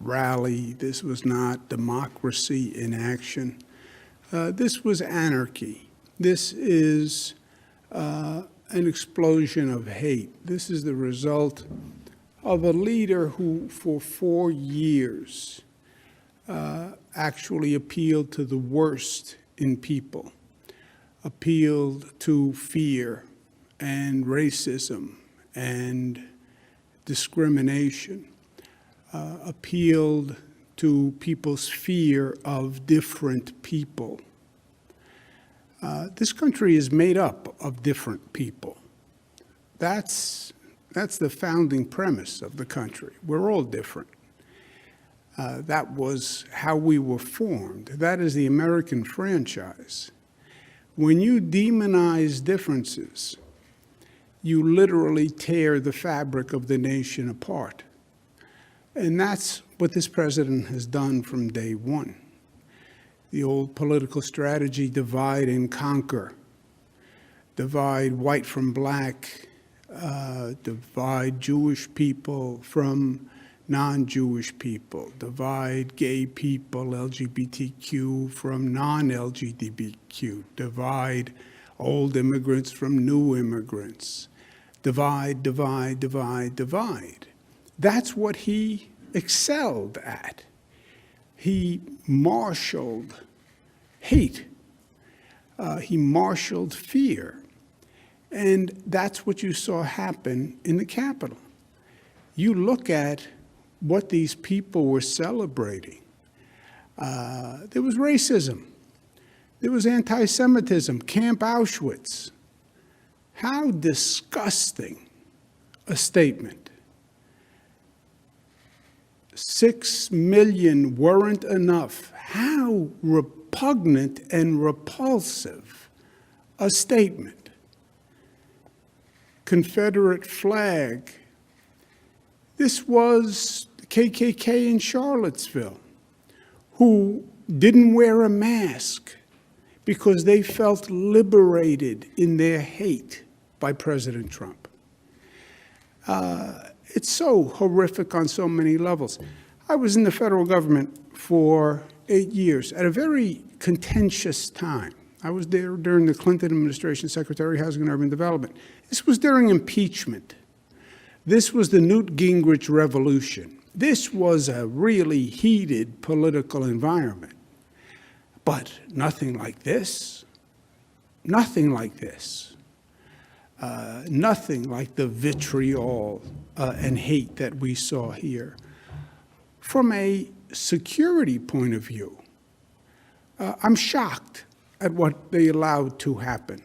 rally. This was not democracy in action. This was anarchy. This is an explosion of hate. This is the result of a leader who, for 4 years, actually appealed to the worst in people, appealed to fear and racism and discrimination, appealed to people's fear of different people. This country is made up of different people. That's the founding premise of the country. We're all different. That was how we were formed. That is the American franchise. When you demonize differences, you literally tear the fabric of the nation apart. And that's what this president has done from day one. The old political strategy, divide and conquer. Divide white from black, divide Jewish people from non-Jewish people, divide gay people, LGBTQ, from non-LGBTQ, divide old immigrants from new immigrants, divide, divide, divide, divide. That's what he excelled at. He marshaled hate. He marshaled fear. And that's what you saw happen in the Capitol. You look at what these people were celebrating. There was racism. There was anti-Semitism, Camp Auschwitz. How disgusting a statement. 6 million weren't enough. How repugnant and repulsive a statement. Confederate flag. This was the KKK in Charlottesville, who didn't wear a mask because they felt liberated in their hate by President Trump. It's so horrific on so many levels. I was in the federal government for 8 years at a very contentious time. I was there during the Clinton administration, Secretary of Housing and Urban Development. This was during impeachment. This was the Newt Gingrich revolution. This was a really heated political environment. But nothing like this. Nothing like this. Nothing like the vitriol and hate that we saw here. From a security point of view, I'm shocked at what they allowed to happen.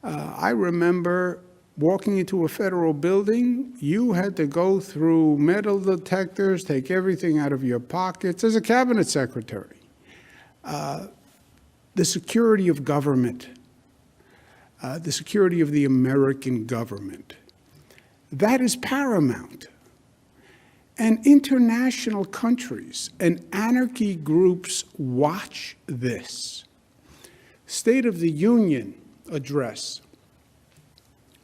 I remember walking into a federal building, you had to go through metal detectors, take everything out of your pockets as a cabinet secretary. The security of government, the security of the American government, that is paramount. And international countries and anarchy groups watch this. State of the Union address.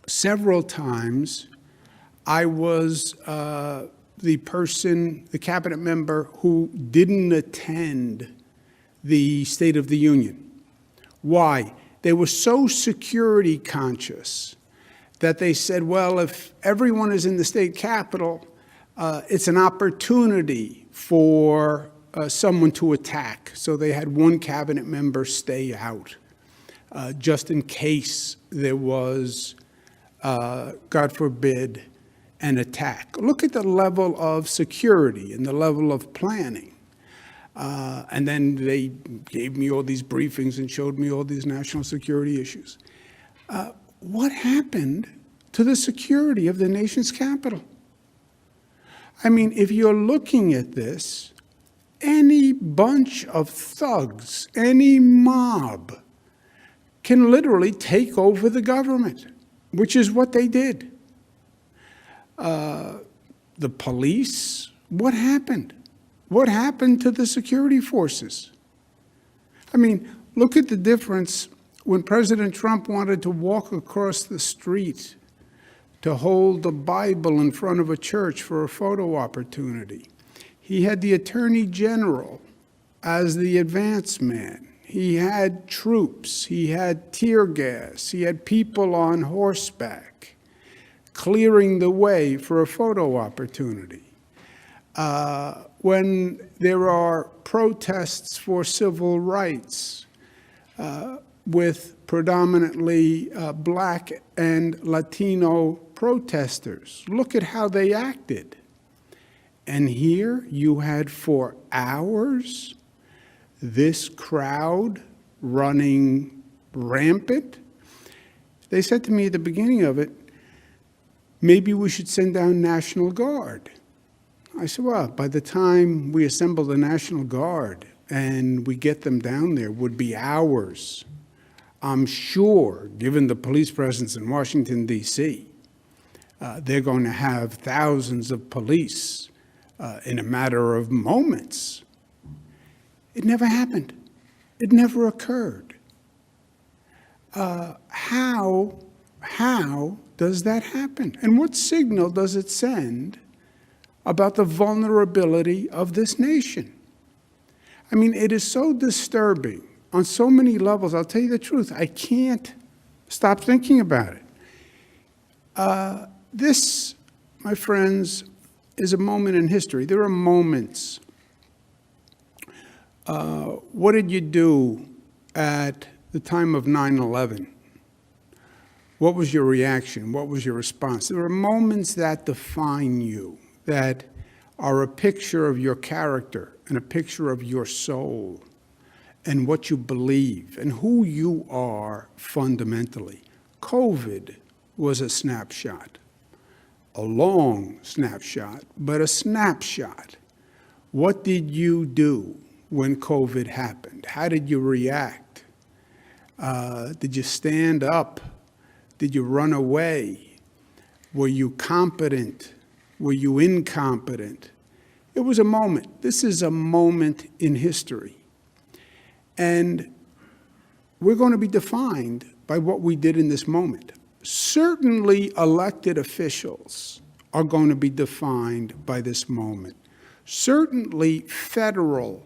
Several times, I was the cabinet member who didn't attend the State of the Union. Why? They were so security conscious that they said, well, if everyone is in the state capitol, it's an opportunity for someone to attack. So they had one cabinet member stay out, just in case there was, God forbid, an attack. Look at the level of security and the level of planning. And then they gave me all these briefings and showed me all these national security issues. What happened to the security of the nation's capital? I mean, if you're looking at this, any bunch of thugs, any mob can literally take over the government, which is what they did. The police, what happened? What happened to the security forces? I mean, look at the difference when President Trump wanted to walk across the street to hold the Bible in front of a church for a photo opportunity. He had the Attorney General as the advance man. He had troops. He had tear gas. He had people on horseback clearing the way for a photo opportunity. When there are protests for civil rights with predominantly Black and Latino protesters, look at how they acted. And here you had for hours this crowd running rampant. They said to me at the beginning of it, maybe we should send down National Guard. I said, well, by the time we assemble the National Guard and we get them down there would be hours. I'm sure, given the police presence in Washington, D.C., they're going to have thousands of police in a matter of moments. It never happened. It never occurred. How does that happen? And what signal does it send about the vulnerability of this nation? I mean, it is so disturbing on so many levels. I'll tell you the truth. I can't stop thinking about it. This, my friends, is a moment in history. There are moments. What did you do at the time of 9/11? What was your reaction? What was your response? There are moments that define you, that are a picture of your character and a picture of your soul and what you believe and who you are fundamentally. COVID was a snapshot, a long snapshot, but a snapshot. What did you do when COVID happened? How did you react? Did you stand up? Did you run away? Were you competent? Were you incompetent? It was a moment. This is a moment in history. And we're going to be defined by what we did in this moment. Certainly elected officials are going to be defined by this moment. Certainly federal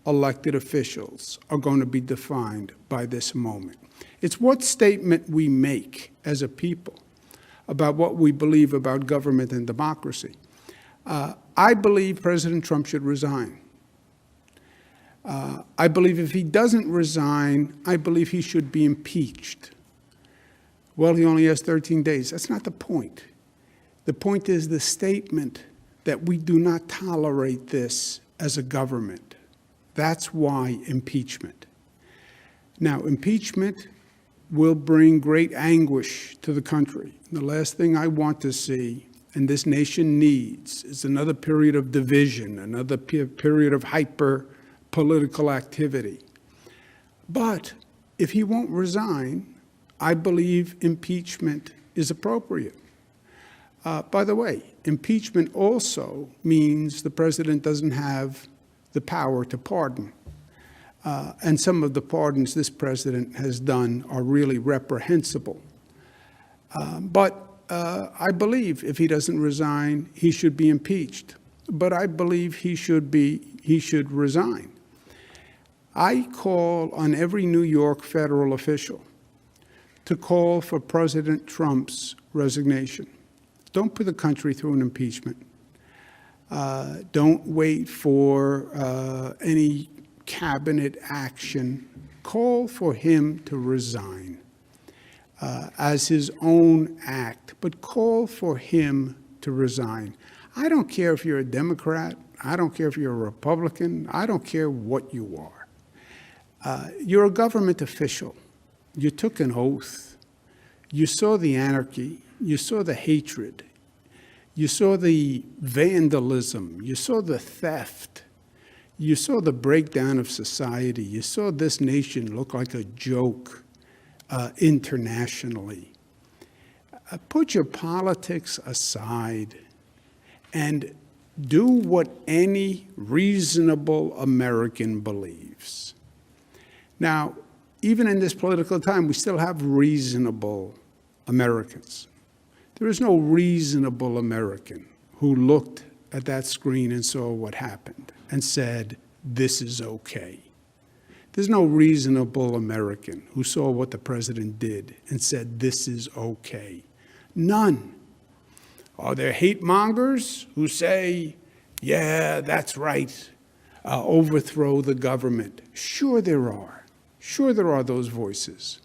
elected officials are going to be defined by this moment. It's what statement we make as a people about what we believe about government and democracy. I believe President Trump should resign. I believe if he doesn't resign, I believe he should be impeached. Well, he only has 13 days. That's not the point. The point is the statement that we do not tolerate this as a government. That's why impeachment. Now, impeachment will bring great anguish to the country. The last thing I want to see, and this nation needs, is another period of division, another period of hyper-political activity. But if he won't resign, I believe impeachment is appropriate. By the way, impeachment also means the president doesn't have the power to pardon. And some of the pardons this president has done are really reprehensible. But I believe if he doesn't resign, he should be impeached. But I believe he should resign. I call on every New York federal official to call for President Trump's resignation. Don't put the country through an impeachment. Don't wait for any cabinet action. Call for him to resign as his own act, but call for him to resign. I don't care if you're a Democrat. I don't care if you're a Republican. I don't care what you are. You're a government official. You took an oath. You saw the anarchy. You saw the hatred. You saw the vandalism. You saw the theft. You saw the breakdown of society. You saw this nation look like a joke internationally. Put your politics aside and do what any reasonable American believes. Now, even in this political time, we still have reasonable Americans. There is no reasonable American who looked at that screen and saw what happened and said, this is okay. There's no reasonable American who saw what the president did and said, this is okay. None. Are there hate mongers who say, yeah, that's right, overthrow the government? Sure there are. Sure there are those voices.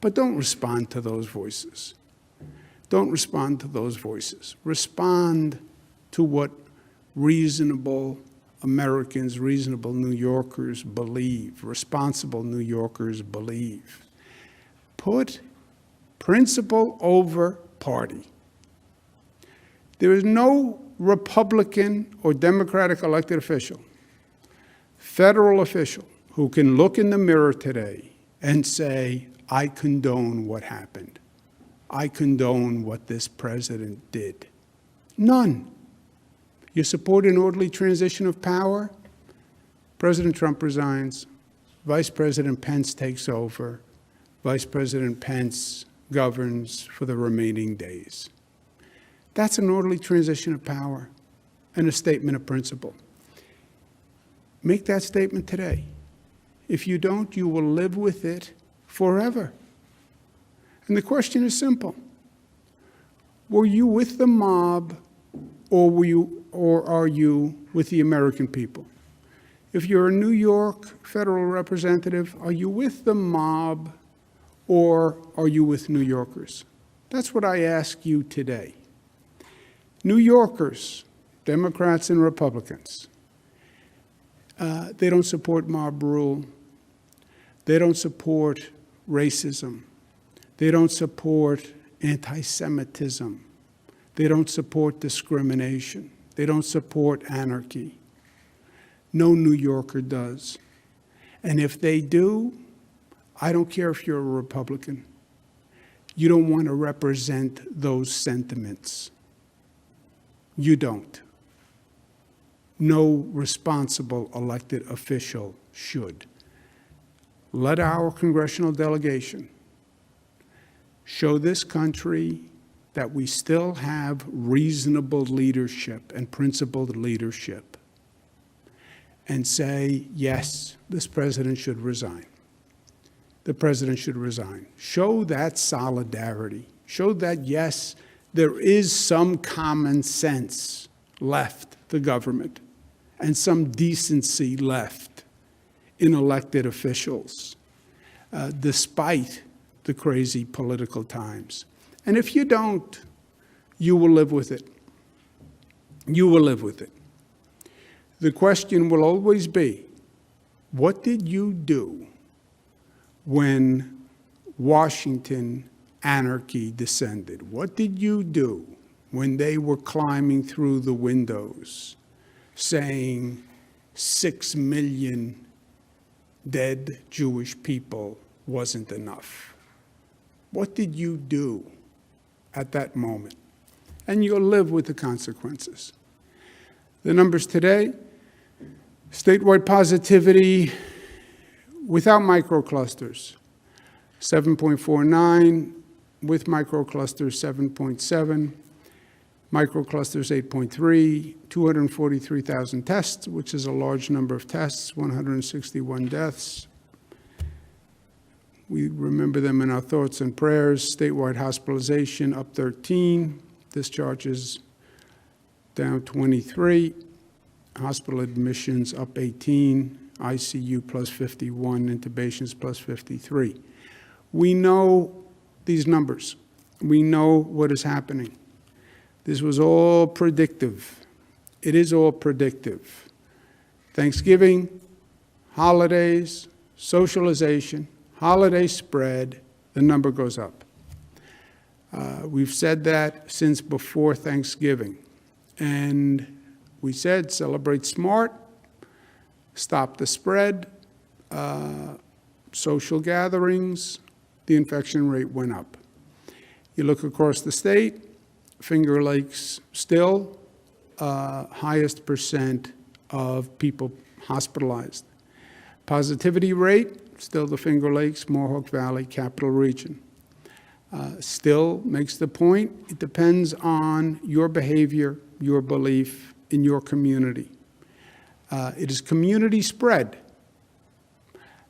But don't respond to those voices. Don't respond to those voices. Respond to what reasonable Americans, reasonable New Yorkers believe, responsible New Yorkers believe. Put principle over party. There is no Republican or Democratic elected official, federal official, who can look in the mirror today and say, I condone what happened. I condone what this president did. None. You support an orderly transition of power? President Trump resigns. Vice President Pence takes over. Vice President Pence governs for the remaining days. That's an orderly transition of power and a statement of principle. Make that statement today. If you don't, you will live with it forever. And the question is simple. Were you with the mob, or are you with the American people? If you're a New York federal representative, are you with the mob, or are you with New Yorkers? That's what I ask you today. New Yorkers, Democrats and Republicans, they don't support mob rule. They don't support racism. They don't support anti-Semitism. They don't support discrimination. They don't support anarchy. No New Yorker does. And if they do, I don't care if you're a Republican. You don't want to represent those sentiments. You don't. No responsible elected official should. Let our congressional delegation show this country that we still have reasonable leadership and principled leadership, and say, yes, this president should resign. The president should resign. Show that solidarity. Show that, yes, there is some common sense left to government and some decency left in elected officials, despite the crazy political times. And if you don't, you will live with it. You will live with it. The question will always be, what did you do when Washington anarchy descended? What did you do when they were climbing through the windows saying 6 million dead Jewish people wasn't enough? What did you do at that moment? And you'll live with the consequences. The numbers today, statewide positivity without microclusters, 7.49, with microclusters, 7.7, microclusters, 8.3, 243,000 tests, which is a large number of tests, 161 deaths. We remember them in our thoughts and prayers. Statewide hospitalization up 13, discharges down 23, hospital admissions up 18, ICU plus 51, intubations plus 53. We know these numbers. We know what is happening. This was all predictive. It is all predictive. Thanksgiving, holidays, socialization, holiday spread, the number goes up. We've said that since before Thanksgiving. And we said celebrate smart, stop the spread, social gatherings, the infection rate went up. You look across the state, Finger Lakes still highest percent of people hospitalized. Positivity rate, still the Finger Lakes, Mohawk Valley, Capital Region. Still makes the point, it depends on your behavior, your belief, in your community. It is community spread.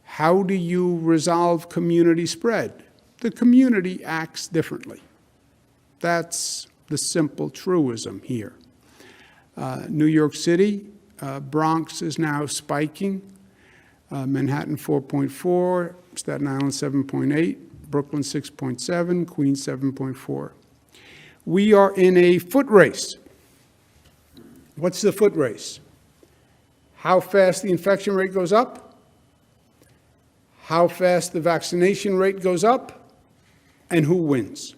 How do you resolve community spread? The community acts differently. That's the simple truism here. New York City, Bronx is now spiking. Manhattan 4.4, Staten Island 7.8, Brooklyn 6.7, Queens 7.4. We are in a foot race. What's the foot race? How fast the infection rate goes up, how fast the vaccination rate goes up, and who wins.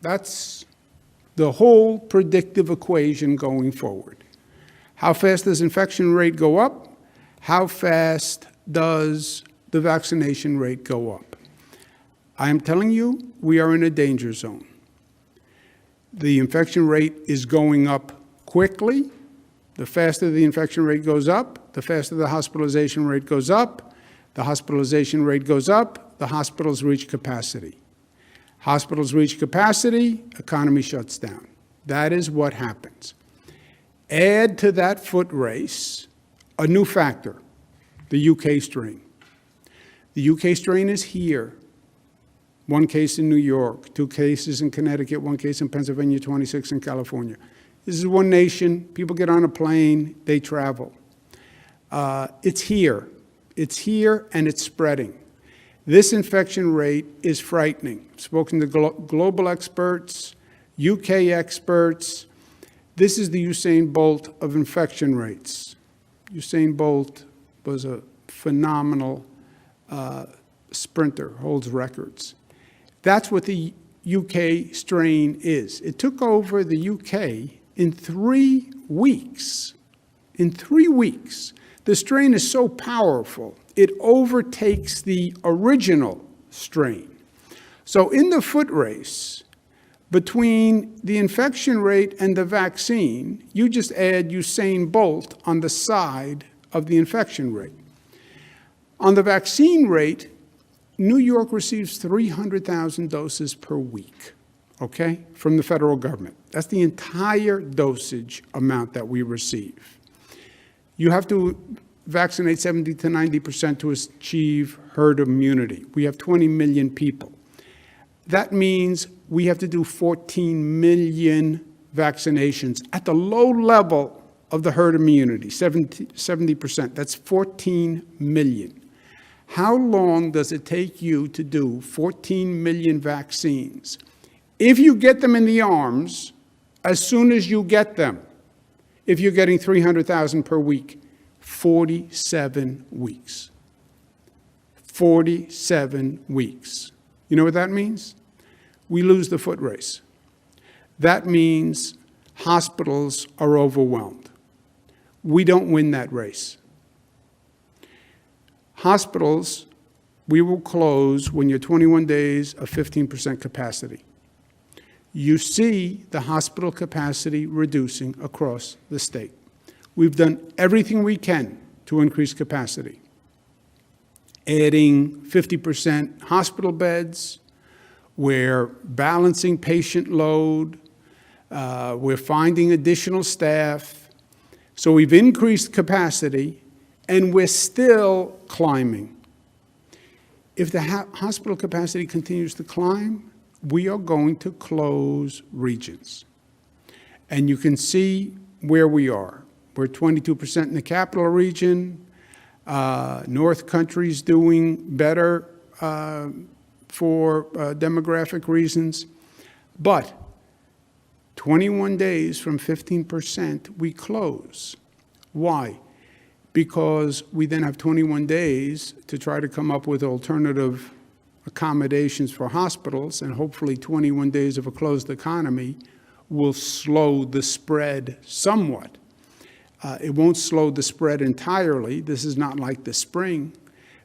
That's the whole predictive equation going forward. How fast does infection rate go up? How fast does the vaccination rate go up? I am telling you, we are in a danger zone. The infection rate is going up quickly. The faster the infection rate goes up, the faster the hospitalization rate goes up. The hospitalization rate goes up, the hospitals reach capacity. Hospitals reach capacity, economy shuts down. That is what happens. Add to that foot race a new factor, the UK strain. The UK strain is here. 1 case in New York, 2 cases in Connecticut, 1 case in Pennsylvania, 26 in California. This is one nation. People get on a plane, they travel. It's here. It's here and it's spreading. This infection rate is frightening. I've spoken to global experts, UK experts. This is the Usain Bolt of infection rates. Usain Bolt was a phenomenal sprinter, holds records. That's what the UK strain is. It took over the UK in 3 weeks. In 3 weeks. The strain is so powerful, it overtakes the original strain. So in the foot race, between the infection rate and the vaccine, you just add Usain Bolt on the side of the infection rate. On the vaccine rate, New York receives 300,000 doses per week, okay, from the federal government. That's the entire dosage amount that we receive. You have to vaccinate 70 to 90% to achieve herd immunity. We have 20 million people. That means we have to do 14 million vaccinations at the low level of the herd immunity, 70%. That's 14 million. How long does it take you to do 14 million vaccines? If you get them in the arms, as soon as you get them, if you're getting 300,000 per week, 47 weeks. 47 weeks. You know what that means? We lose the foot race. That means hospitals are overwhelmed. We don't win that race. Hospitals, we will close when you're 21 days of 15% capacity. You see the hospital capacity reducing across the state. We've done everything we can to increase capacity. Adding 50% hospital beds, we're balancing patient load, we're finding additional staff. So we've increased capacity, and we're still climbing. If the hospital capacity continues to climb, we are going to close regions. And you can see where we are. We're 22% in the capital region. North country's doing better for demographic reasons. But 21 days from 15%, we close. Why? Because we then have 21 days to try to come up with alternative accommodations for hospitals, and hopefully 21 days of a closed economy will slow the spread somewhat. It won't slow the spread entirely. This is not like the spring,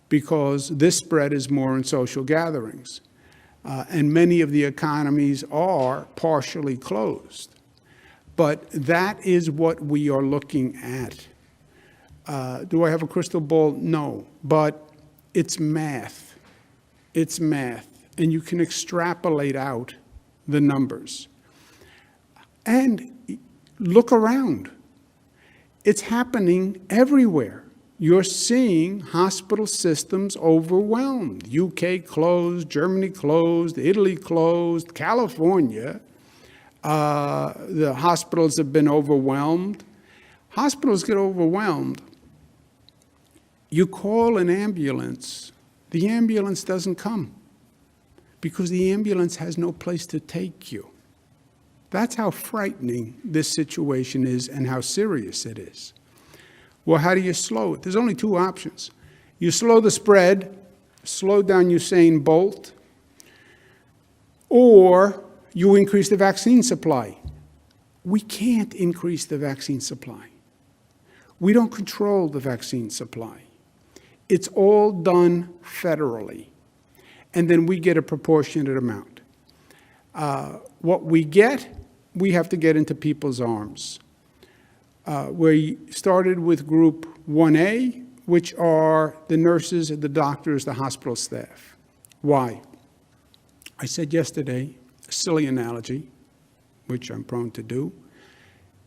because this spread is more in social gatherings. And many of the economies are partially closed. But that is what we are looking at. Do I have a crystal ball? No, but it's math. It's math, and you can extrapolate out the numbers. And look around. It's happening everywhere. You're seeing hospital systems overwhelmed. UK closed, Germany closed, Italy closed, California. The hospitals have been overwhelmed. Hospitals get overwhelmed. You call an ambulance, the ambulance doesn't come because the ambulance has no place to take you. That's how frightening this situation is and how serious it is. Well, how do you slow it? There's only two options. You slow the spread, slow down Usain Bolt, or you increase the vaccine supply. We can't increase the vaccine supply. We don't control the vaccine supply. It's all done federally, and then we get a proportionate amount. What we get, we have to get into people's arms. We started with Group 1A, which are the nurses, the doctors, the hospital staff. Why? I said yesterday, a silly analogy, which I'm prone to do.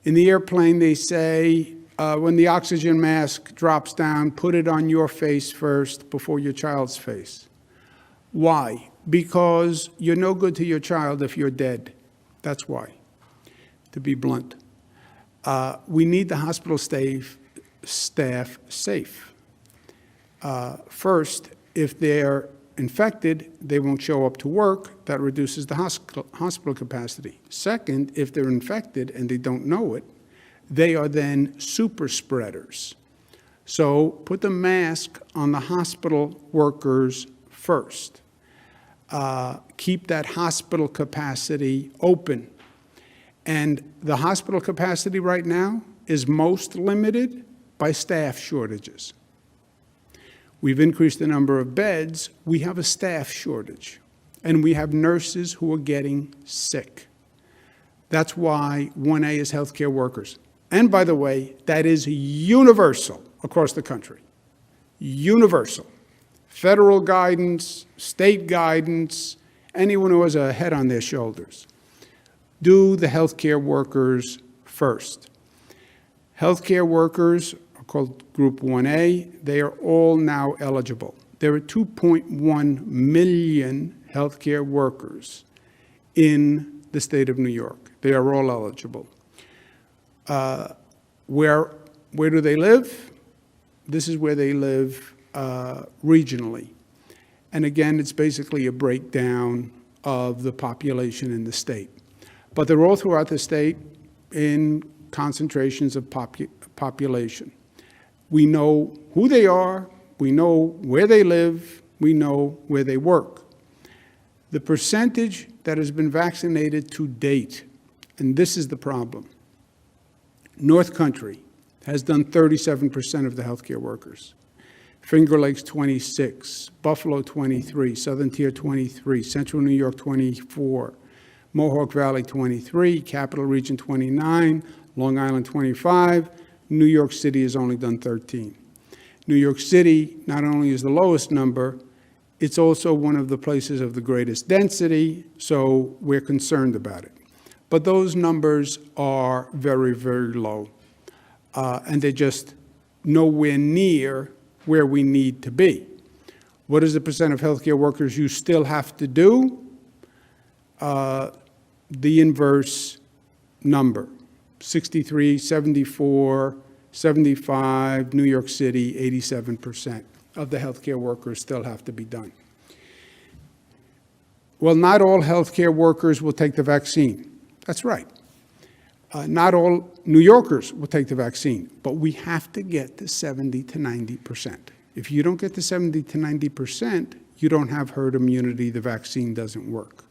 In the airplane, they say, when the oxygen mask drops down, put it on your face first before your child's face. Why? Because you're no good to your child if you're dead. That's why, to be blunt. We need the hospital staff safe. First, if they're infected, they won't show up to work. That reduces the hospital capacity. Second, if they're infected and they don't know it, they are then super spreaders. So put the mask on the hospital workers first. Keep that hospital capacity open. And the hospital capacity right now is most limited by staff shortages. We've increased the number of beds. We have a staff shortage. And we have nurses who are getting sick. That's why 1A is healthcare workers. And by the way, that is universal across the country. Universal. Federal guidance, state guidance, anyone who has a head on their shoulders. Do the healthcare workers first. Healthcare workers are called Group 1A. They are all now eligible. There are 2.1 million healthcare workers in the state of New York. They are all eligible. Where do they live? This is where they live regionally. And again, it's basically a breakdown of the population in the state. But they're all throughout the state in concentrations of population. We know who they are, we know where they live, we know where they work. The percentage that has been vaccinated to date, and this is the problem, North Country has done 37% of the healthcare workers. Finger Lakes 26, Buffalo 23, Southern Tier 23, Central New York 24, Mohawk Valley 23, Capital Region 29, Long Island 25, New York City has only done 13. New York City not only is the lowest number, it's also one of the places of the greatest density, so we're concerned about it. But those numbers are very, very low, and they're just nowhere near where we need to be. What is the percent of healthcare workers you still have to do? The inverse number, 63, 74, 75, New York City, 87% of the healthcare workers still have to be done. Well, not all healthcare workers will take the vaccine. That's right. Not all New Yorkers will take the vaccine, but we have to get to 70 to 90%. If you don't get to 70 to 90%, you don't have herd immunity, the vaccine doesn't work.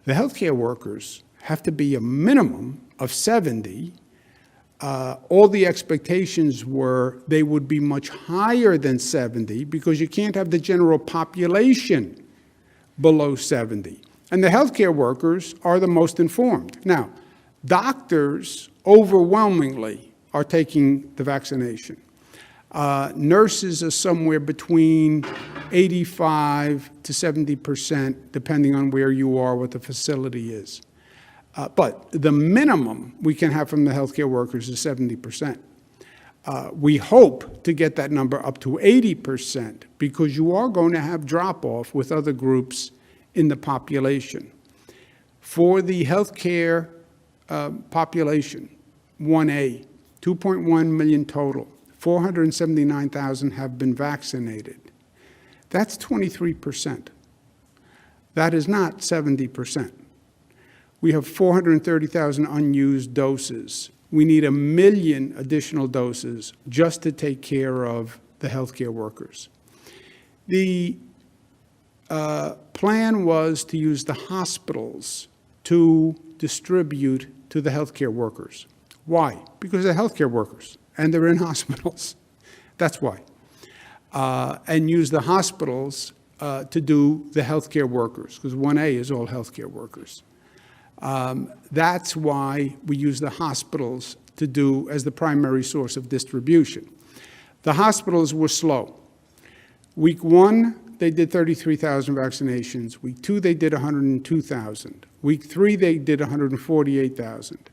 The healthcare workers have to be a minimum of 70. All the expectations were they would be much higher than 70 because you can't have the general population below 70. And the healthcare workers are the most informed. Now, doctors overwhelmingly are taking the vaccination. Nurses are somewhere between 85 to 70%, depending on where you are, what the facility is. But the minimum we can have from the healthcare workers is 70%. We hope to get that number up to 80% because you are going to have drop-off with other groups in the population. For the healthcare population, 1A, 2.1 million total, 479,000 have been vaccinated. That's 23%. That is not 70%. We have 430,000 unused doses. We need 1 million additional doses just to take care of the healthcare workers. The plan was to use the hospitals to distribute to the healthcare workers. Why? Because they're healthcare workers and they're in hospitals. That's why. And use the hospitals to do the healthcare workers, because 1A is all healthcare workers. That's why we use the hospitals to do as the primary source of distribution. The hospitals were slow. Week 1, they did 33,000 vaccinations. Week 2, they did 102,000. Week 3, they did 148,000.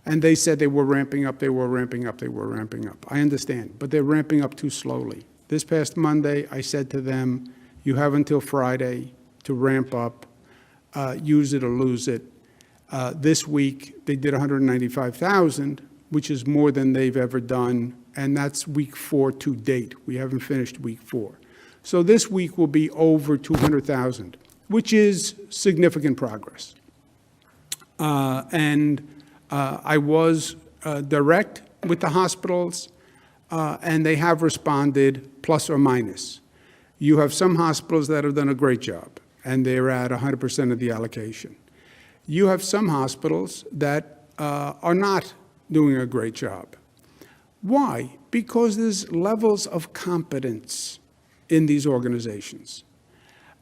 And they said they were ramping up, they were ramping up, they were ramping up. I understand, but they're ramping up too slowly. This past Monday, I said to them, you have until Friday to ramp up, use it or lose it. This week, they did 195,000, which is more than they've ever done, and that's week 4 to date. We haven't finished week 4. So this week will be over 200,000, which is significant progress. I was direct with the hospitals, and they have responded plus or minus. You have some hospitals that have done a great job, and they're at 100% of the allocation. You have some hospitals that are not doing a great job. Why? Because there's levels of competence in these organizations.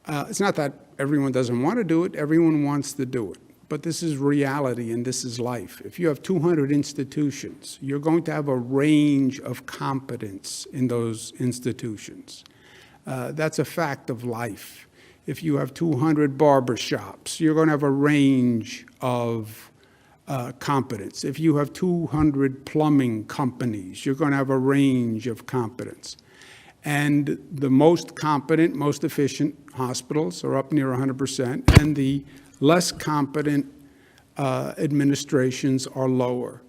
It's not that everyone doesn't want to do it, everyone wants to do it. But this is reality and this is life. If you have 200 institutions, you're going to have a range of competence in those institutions. That's a fact of life. If you have 200 barber shops, you're going to have a range of competence. If you have 200 plumbing companies, you're going to have a range of competence. And the most competent, most efficient hospitals are up near 100%, and the less competent administrations are lower.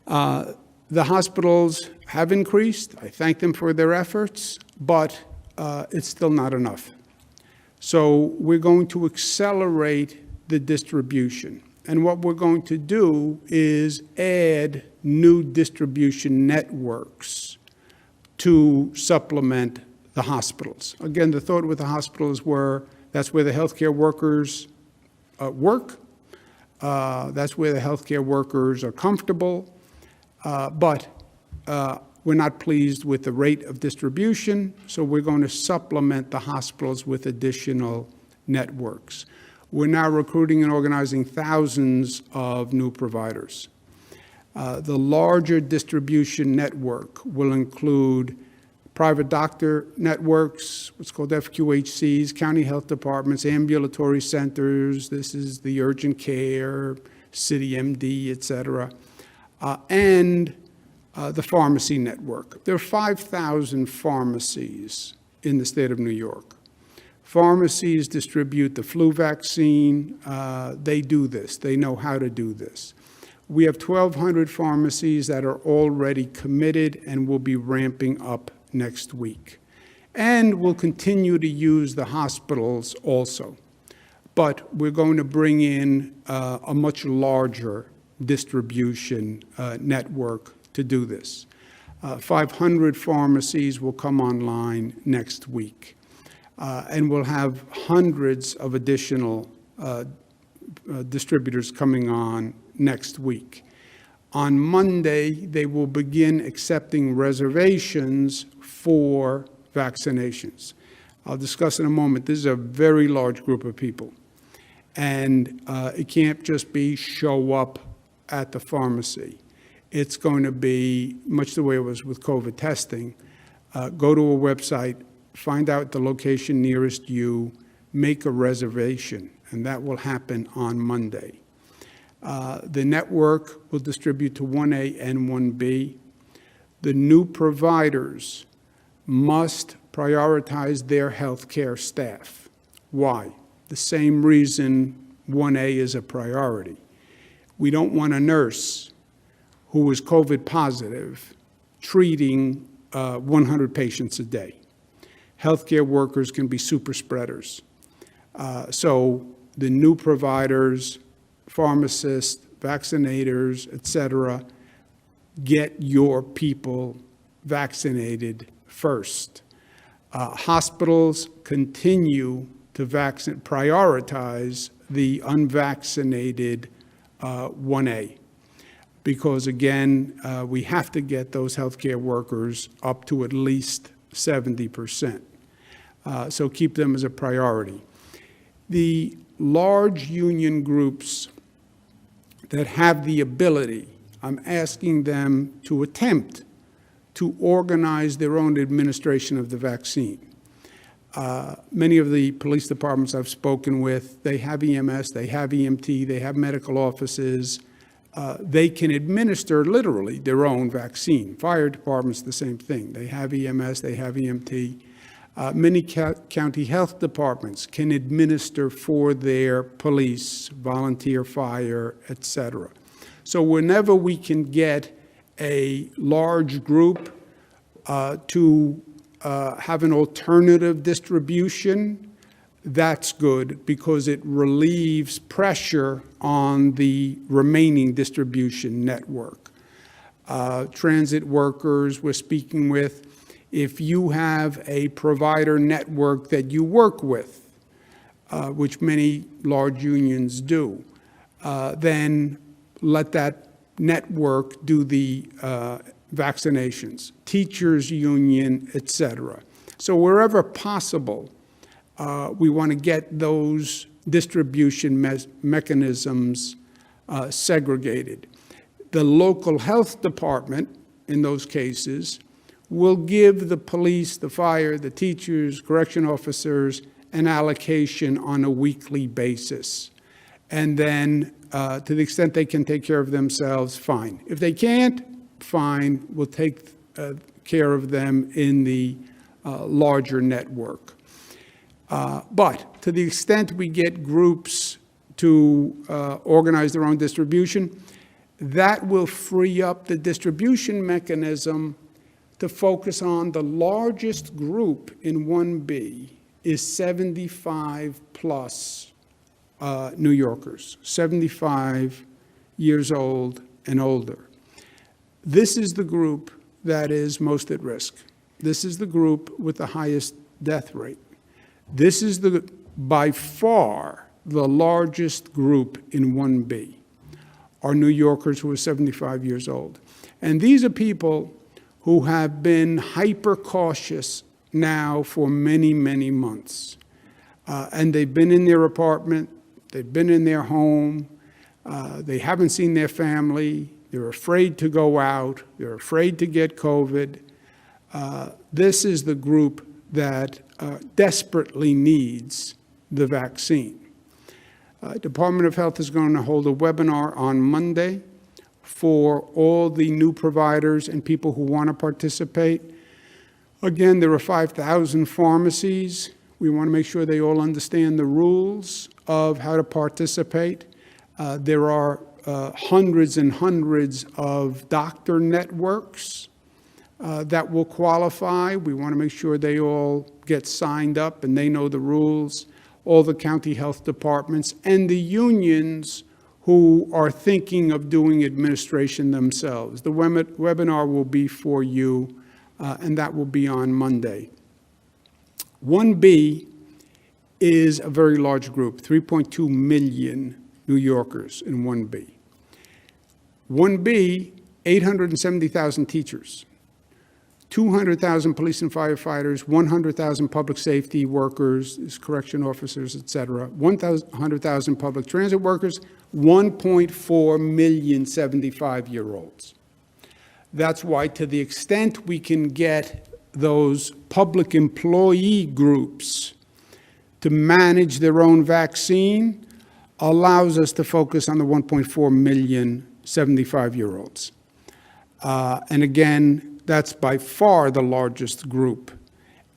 The hospitals have increased. I thank them for their efforts, but it's still not enough. So we're going to accelerate the distribution. And what we're going to do is add new distribution networks to supplement the hospitals. Again, the thought with the hospitals were that's where the healthcare workers work. That's where the healthcare workers are comfortable. But we're not pleased with the rate of distribution, so we're going to supplement the hospitals with additional networks. We're now recruiting and organizing thousands of new providers. The larger distribution network will include private doctor networks, what's called FQHCs, county health departments, ambulatory centers, this is the urgent care, city MD, et cetera, and the pharmacy network. There are 5,000 pharmacies in the state of New York. Pharmacies distribute the flu vaccine. They do this. They know how to do this. We have 1,200 pharmacies that are already committed and will be ramping up next week. And we'll continue to use the hospitals also. But we're going to bring in a much larger distribution network to do this. 500 pharmacies will come online next week. And we'll have hundreds of additional distributors coming on next week. On Monday, they will begin accepting reservations for vaccinations. I'll discuss in a moment. This is a very large group of people. And it can't just be show up at the pharmacy. It's going to be much the way it was with COVID testing. Go to a website, find out the location nearest you, make a reservation, and that will happen on Monday. The network will distribute to 1A and 1B. the new providers must prioritize their healthcare staff. Why? The same reason 1A is a priority. We don't want a nurse who is COVID positive treating 100 patients a day. Healthcare workers can be super spreaders. So the new providers, pharmacists, vaccinators, et cetera, get your people vaccinated first. Hospitals continue to prioritize the unvaccinated 1A, because again, we have to get those healthcare workers up to at least 70%. So keep them as a priority. The large union groups that have the ability, I'm asking them to attempt to organize their own administration of the vaccine. Many of the police departments I've spoken with, they have EMS, they have EMT, they have medical offices. They can administer literally their own vaccine. Fire departments, the same thing. They have EMS, they have EMT. Many county health departments can administer for their police, volunteer fire, et cetera. So whenever we can get a large group to have an alternative distribution, that's good, because it relieves pressure on the remaining distribution network. Transit workers we're speaking with, if you have a provider network that you work with, which many large unions do, then let that network do the vaccinations, teachers union, et cetera. So wherever possible, we want to get those distribution mechanisms segregated. The local health department, in those cases, will give the police, the fire, the teachers, correction officers an allocation on a weekly basis. And then to the extent they can take care of themselves, fine. If they can't, fine, we'll take care of them in the larger network. But to the extent we get groups to organize their own distribution, that will free up the distribution mechanism to focus on the largest group in 1B is 75 plus New Yorkers, 75 years old and older. This is the group that is most at risk. This is the group with the highest death rate. This is by far the largest group in 1B, are New Yorkers who are 75 years old. And these are people who have been hyper cautious now for many, many months. And they've been in their apartment, they've been in their home, they haven't seen their family, they're afraid to go out, they're afraid to get COVID. This is the group that desperately needs the vaccine. Department of Health is going to hold a webinar on Monday for all the new providers and people who want to participate. Again, there are 5,000 pharmacies. We want to make sure they all understand the rules of how to participate. There are hundreds and hundreds of doctor networks that will qualify. We want to make sure they all get signed up and they know the rules. All the county health departments and the unions who are thinking of doing administration themselves. The webinar will be for you, and that will be on Monday. 1B is a very large group, 3.2 million New Yorkers in 1B. 1B, 870,000 teachers, 200,000 police and firefighters, 100,000 public safety workers, correction officers, et cetera, 100,000 public transit workers, 1.4 million 75-year-olds. That's why, to the extent we can get those public employee groups to manage their own vaccine, allows us to focus on the 1.4 million 75-year-olds. And again, That's by far the largest group.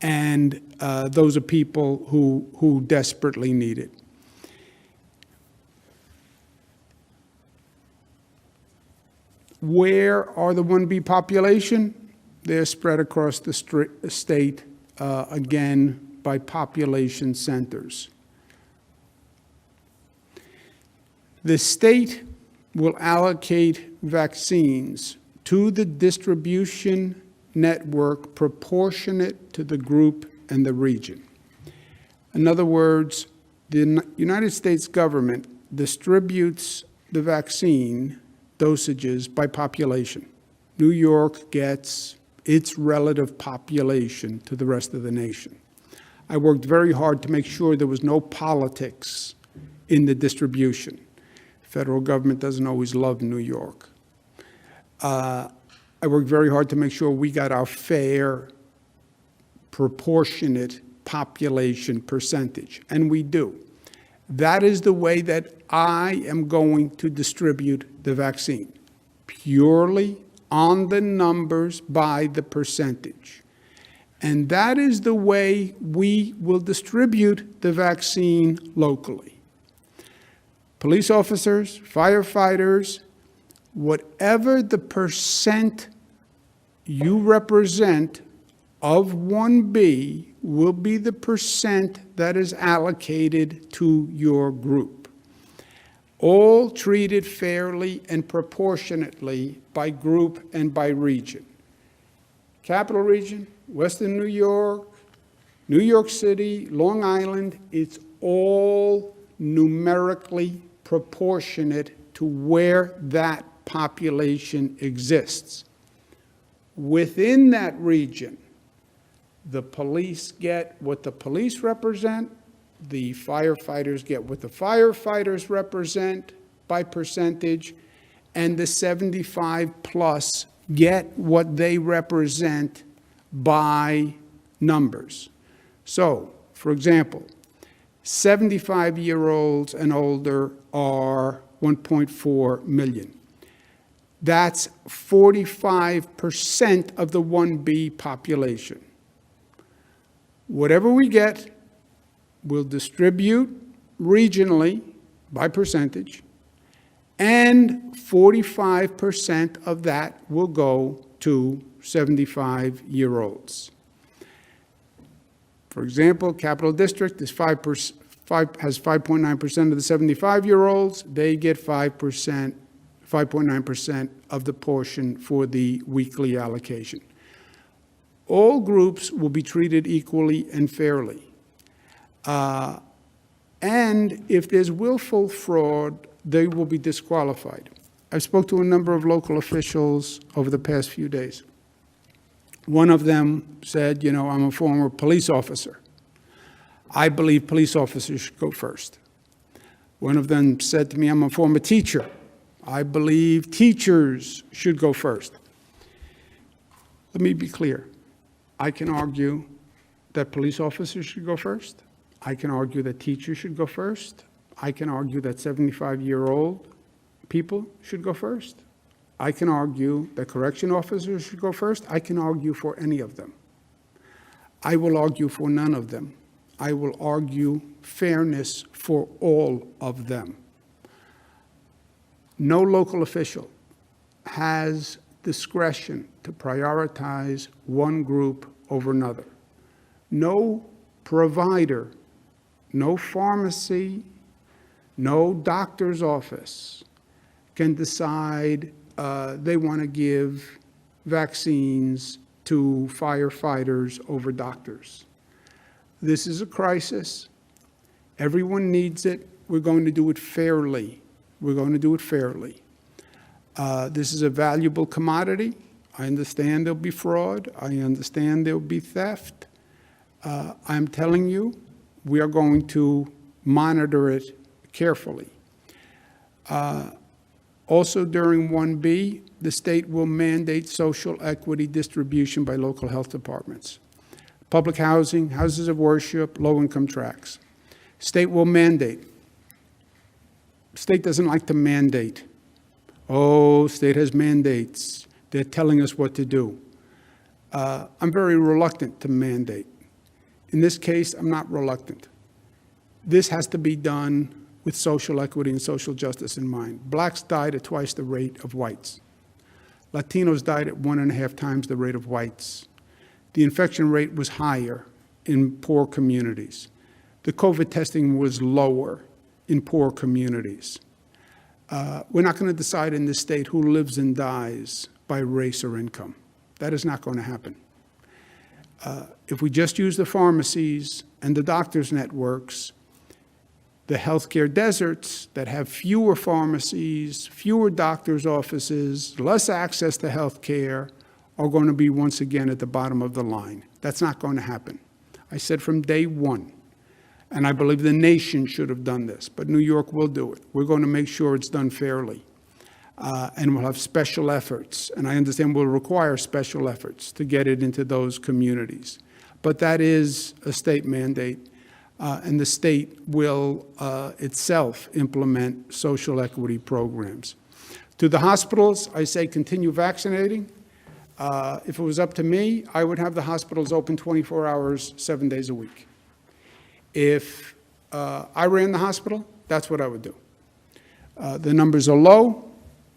And those are people who desperately need it. Where are the 1B population? They're spread across the state, again, by population centers. The state will allocate vaccines to the distribution network proportionate to the group and the region. In other words, the United States government distributes the vaccine dosages by population. New York gets its relative population to the rest of the nation. I worked very hard to make sure there was no politics in the distribution. Federal government doesn't always love New York. I worked very hard to make sure we got our fair, proportionate population percentage, and we do. That is the way that I am going to distribute the vaccine, purely on the numbers by the percentage. And that is the way we will distribute the vaccine locally. Police officers, firefighters, whatever the percent you represent of 1B will be the percent that is allocated to your group. All treated fairly and proportionately by group and by region. Capital Region, Western New York City, Long Island, it's all numerically proportionate to where that population exists. Within that region, the police get what the police represent, the firefighters get what the firefighters represent by percentage, and the 75 plus get what they represent by numbers. So, for example, 75-year-olds and older are 1.4 million. That's 45% of the 1B population. Whatever we get, we'll distribute regionally by percentage, and 45% of that will go to 75-year-olds. For example, Capital District is has 5.9% of the 75-year-olds. They get 5.9% of the portion for the weekly allocation. All groups will be treated equally and fairly. And if there's willful fraud, they will be disqualified. I spoke to a number of local officials over the past few days. One of them said, you know, I'm a former police officer. I believe police officers should go first. One of them said to me, I'm a former teacher. I believe teachers should go first. Let me be clear. I can argue that police officers should go first. I can argue that teachers should go first. I can argue that 75-year-old people should go first. I can argue that correction officers should go first. I can argue for any of them. I will argue for none of them. I will argue fairness for all of them. No local official has discretion to prioritize one group over another. No provider, no pharmacy, no doctor's office can decide they want to give vaccines to firefighters over doctors. This is a crisis. Everyone needs it. We're going to do it fairly. We're going to do it fairly. This is a valuable commodity. I understand there'll be fraud. I understand there'll be theft. I'm telling you, we are going to monitor it carefully. Also during 1B, the state will mandate social equity distribution by local health departments. Public housing, houses of worship, low-income tracts. State will mandate. State doesn't like to mandate. Oh, state has mandates. They're telling us what to do. I'm very reluctant to mandate. In this case, I'm not reluctant. This has to be done with social equity and social justice in mind. Blacks died at twice the rate of whites. Latinos died at 1.5 times the rate of whites. The infection rate was higher in poor communities. The COVID testing was lower in poor communities. We're not going to decide in this state who lives and dies by race or income. That is not going to happen. If we just use the pharmacies and the doctors' networks, the healthcare deserts that have fewer pharmacies, fewer doctors' offices, less access to healthcare are going to be once again at the bottom of the line. That's not going to happen. I said from day one, and I believe the nation should have done this, but New York will do it. We're going to make sure it's done fairly. And we'll have special efforts, and I understand we'll require special efforts to get it into those communities. But that is a state mandate, and the state will itself implement social equity programs. To the hospitals, I say continue vaccinating. If it was up to me, I would have the hospitals open 24 hours, 7 days a week. If I ran the hospital, that's what I would do. The numbers are low.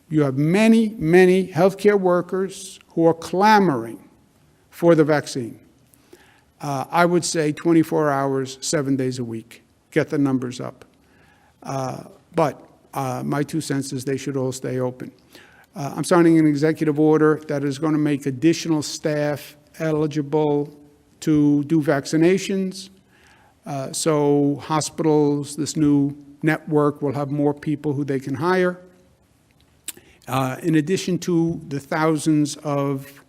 You have many, many healthcare workers who are clamoring for the vaccine. I would say 24 hours, 7 days a week. Get the numbers up. But my 2 cents is they should all stay open. I'm signing an executive order that is going to make additional staff eligible to do vaccinations. So hospitals, this new network, will have more people who they can hire. In addition to the thousands of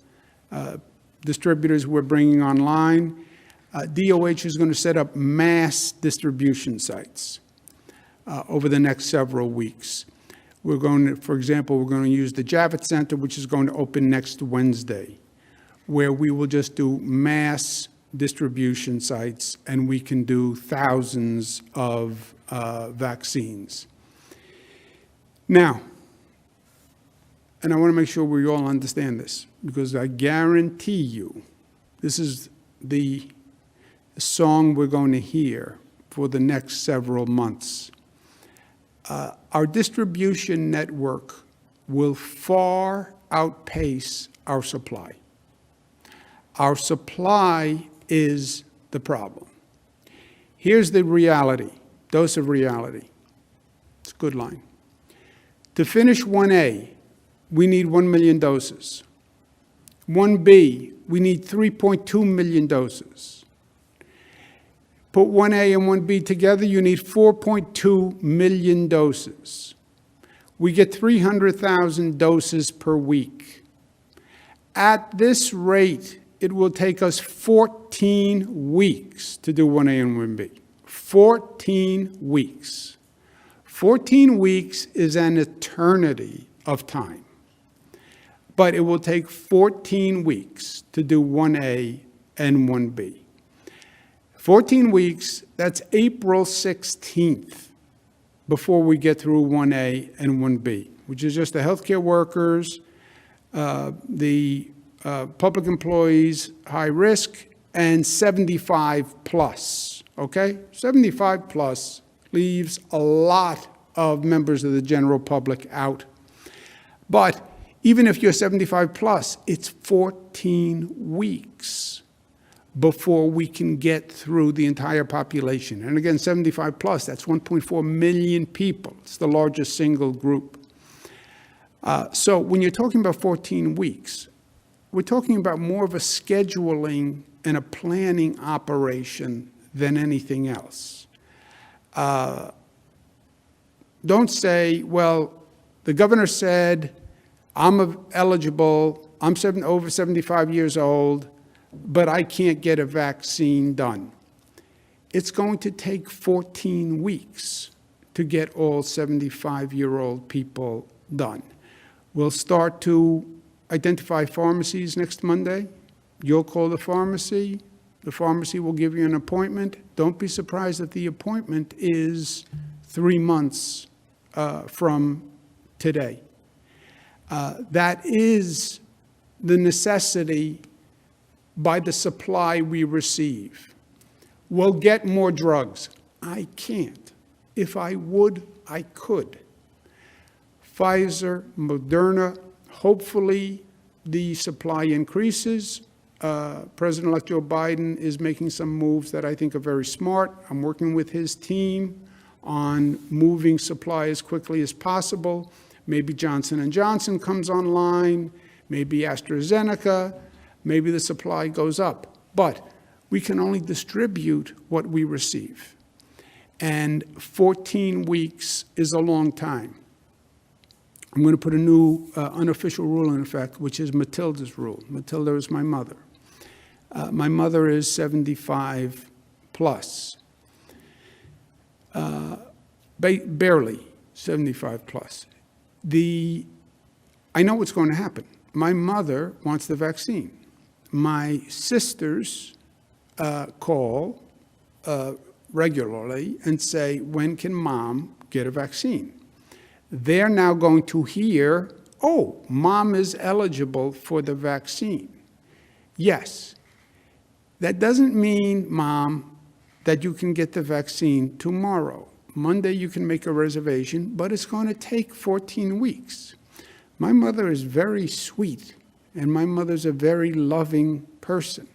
distributors we're bringing online, DOH is going to set up mass distribution sites over the next several weeks. We're going to, for example, we're going to use the Javits Center, which is going to open next Wednesday, where we will just do mass distribution sites, and we can do thousands of vaccines. Now, and I want to make sure we all understand this, because I guarantee you, this is the song we're going to hear for the next several months. Our distribution network will far outpace our supply. Our supply is the problem. Here's the reality, dose of reality. It's a good line. To finish 1A, we need 1 million doses. 1B, we need 3.2 million doses. Put 1A and 1B together, you need 4.2 million doses. We get 300,000 doses per week. At this rate, it will take us 14 weeks to do 1A and 1B. 14 weeks. 14 weeks is an eternity of time. But it will take 14 weeks to do 1A and 1B. 14 weeks, that's April 16th before we get through 1A and 1B, which is just the healthcare workers, the public employees, high risk, and 75 plus, okay? 75 plus leaves a lot of members of the general public out. But even if you're 75 plus, it's 14 weeks before we can get through the entire population. And again, 75 plus, that's 1.4 million people. It's the largest single group. So when you're talking about 14 weeks, we're talking about more of a scheduling and a planning operation than anything else. Don't say, well, the governor said, I'm eligible, I'm over 75 years old, but I can't get a vaccine done. It's going to take 14 weeks to get all 75-year-old people done. We'll start to identify pharmacies next Monday. You'll call the pharmacy will give you an appointment. Don't be surprised that the appointment is 3 months from today. That is the necessity by the supply we receive. We'll get more drugs. I can't. If I would, I could. Pfizer, Moderna, hopefully the supply increases. President-elect Joe Biden is making some moves that I think are very smart. I'm working with his team on moving supply as quickly as possible. Maybe Johnson & Johnson comes online, maybe AstraZeneca, maybe the supply goes up. But we can only distribute what we receive. And 14 weeks is a long time. I'm going to put a new unofficial rule in effect, which is Matilda's rule. Matilda is my mother. My mother is 75 plus. Barely 75 plus. I know what's going to happen. My mother wants the vaccine. My sisters call regularly and say, when can mom get a vaccine? They're now going to hear, oh, mom is eligible for the vaccine. Yes. That doesn't mean, mom, that you can get the vaccine tomorrow. Monday you can make a reservation, but it's going to take 14 weeks. My mother is very sweet, and my mother's a very loving person.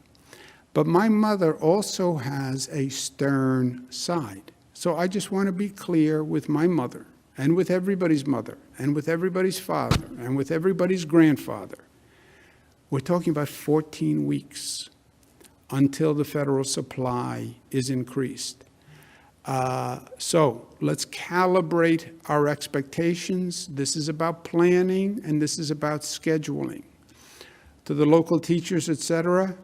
But my mother also has a stern side. So I just want to be clear with my mother, and with everybody's mother, and with everybody's father, and with everybody's grandfather. We're talking about 14 weeks until the federal supply is increased. So let's calibrate our expectations. This is about planning, and this is about scheduling. To the local teachers, et cetera,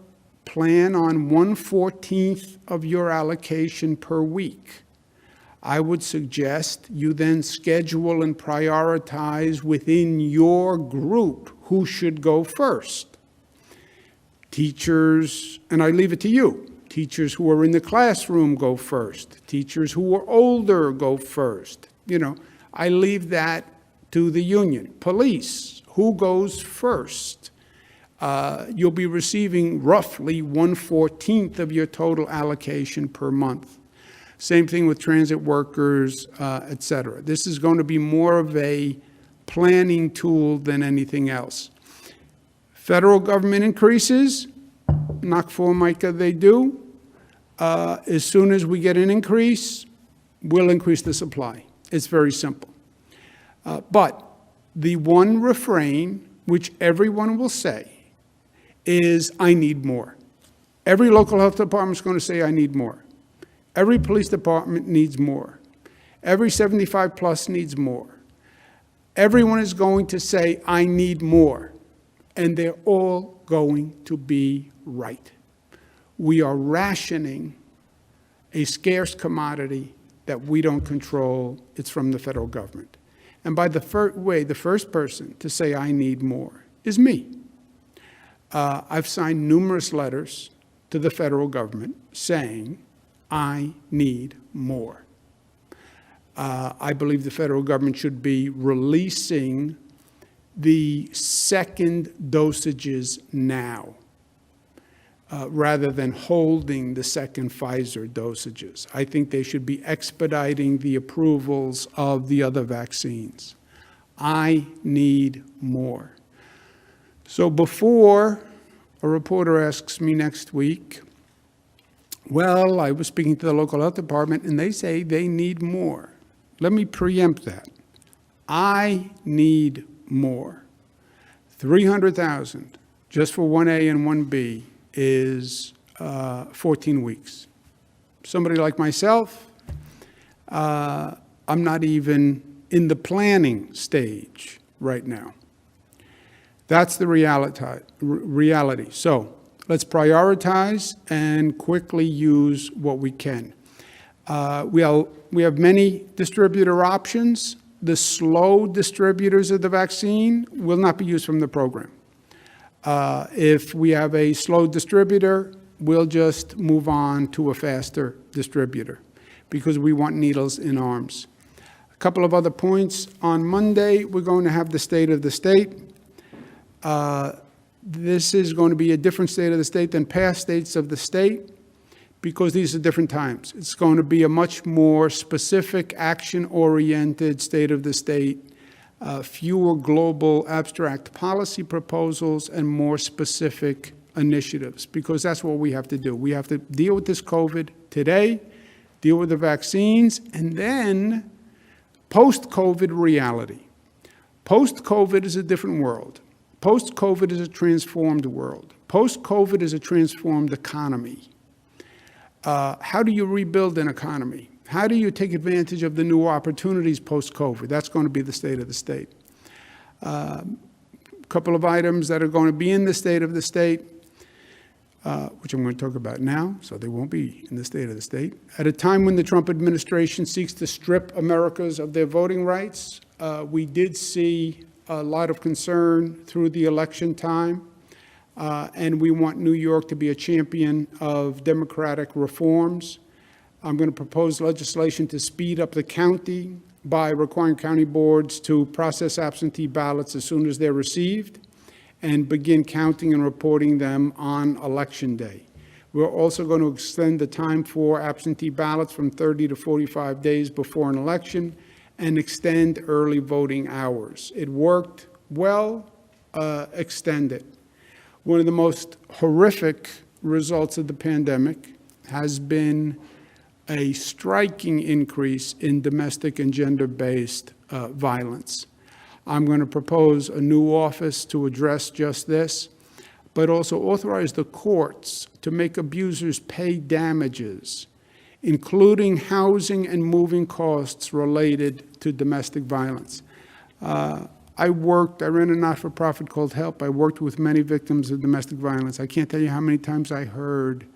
plan on 1/14 of your allocation per week. I would suggest you then schedule and prioritize within your group who should go first. Teachers, and I leave it to you, teachers who are in the classroom go first. Teachers who are older go first. I leave that to the union. Police, who goes first? You'll be receiving roughly 1/14 of your total allocation per month. Same thing with transit workers, et cetera. This is going to be more of a planning tool than anything else. Federal government increases, knock Formica, they do. As soon as we get an increase, we'll increase the supply. It's very simple. But the one refrain, which everyone will say, is, I need more. Every local health department is going to say, I need more. Every police department needs more. Every 75 plus needs more. Everyone is going to say, I need more. And they're all going to be right. We are rationing a scarce commodity that we don't control. It's from the federal government. And by the first person to say, I need more, is me. I've signed numerous letters to the federal government saying, I need more. I believe the federal government should be releasing the second dosages now, rather than holding the second Pfizer dosages. I think they should be expediting the approvals of the other vaccines. I need more. So before a reporter asks me next week, well, I was speaking to the local health department and they say they need more. Let me preempt that. I need more. 300,000 just for 1A and 1B is 14 weeks. Somebody like myself, I'm not even in the planning stage right now. That's the reality. So let's prioritize and quickly use what we can. We have many distributor options. The slow distributors of the vaccine will not be used from the program. If we have a slow distributor, we'll just move on to a faster distributor because we want needles in arms. A couple of other points. On Monday, we're going to have the State of the State. This is going to be a different state of the state than past states of the state because these are different times. It's going to be a much more specific, action-oriented state of the state, fewer global abstract policy proposals, and more specific initiatives, because that's what we have to do. We have to deal with this COVID today, deal with the vaccines, and then post-COVID reality. Post-COVID is a different world. Post-COVID is a transformed world. Post-COVID is a transformed economy. How do you rebuild an economy? How do you take advantage of the new opportunities post-COVID? That's going to be the state of the state. A couple of items that are going to be in the state of the state, which I'm going to talk about now, so they won't be in the state of the state. At a time when the Trump administration seeks to strip Americans of their voting rights, we did see a lot of concern through the election time, and we want New York to be a champion of democratic reforms. I'm going to propose legislation to speed up the counting by requiring county boards to process absentee ballots as soon as they're received and begin counting and reporting them on Election Day. We're also going to extend the time for absentee ballots from 30 to 45 days before an election and extend early voting hours. It worked well, extend it. One of the most horrific results of the pandemic has been a striking increase in domestic and gender-based violence. I'm going to propose a new office to address just this, but also authorize the courts to make abusers pay damages, including housing and moving costs related to domestic violence. I ran a not-for-profit called HELP. I worked with many victims of domestic violence. I can't tell you how many times I heard,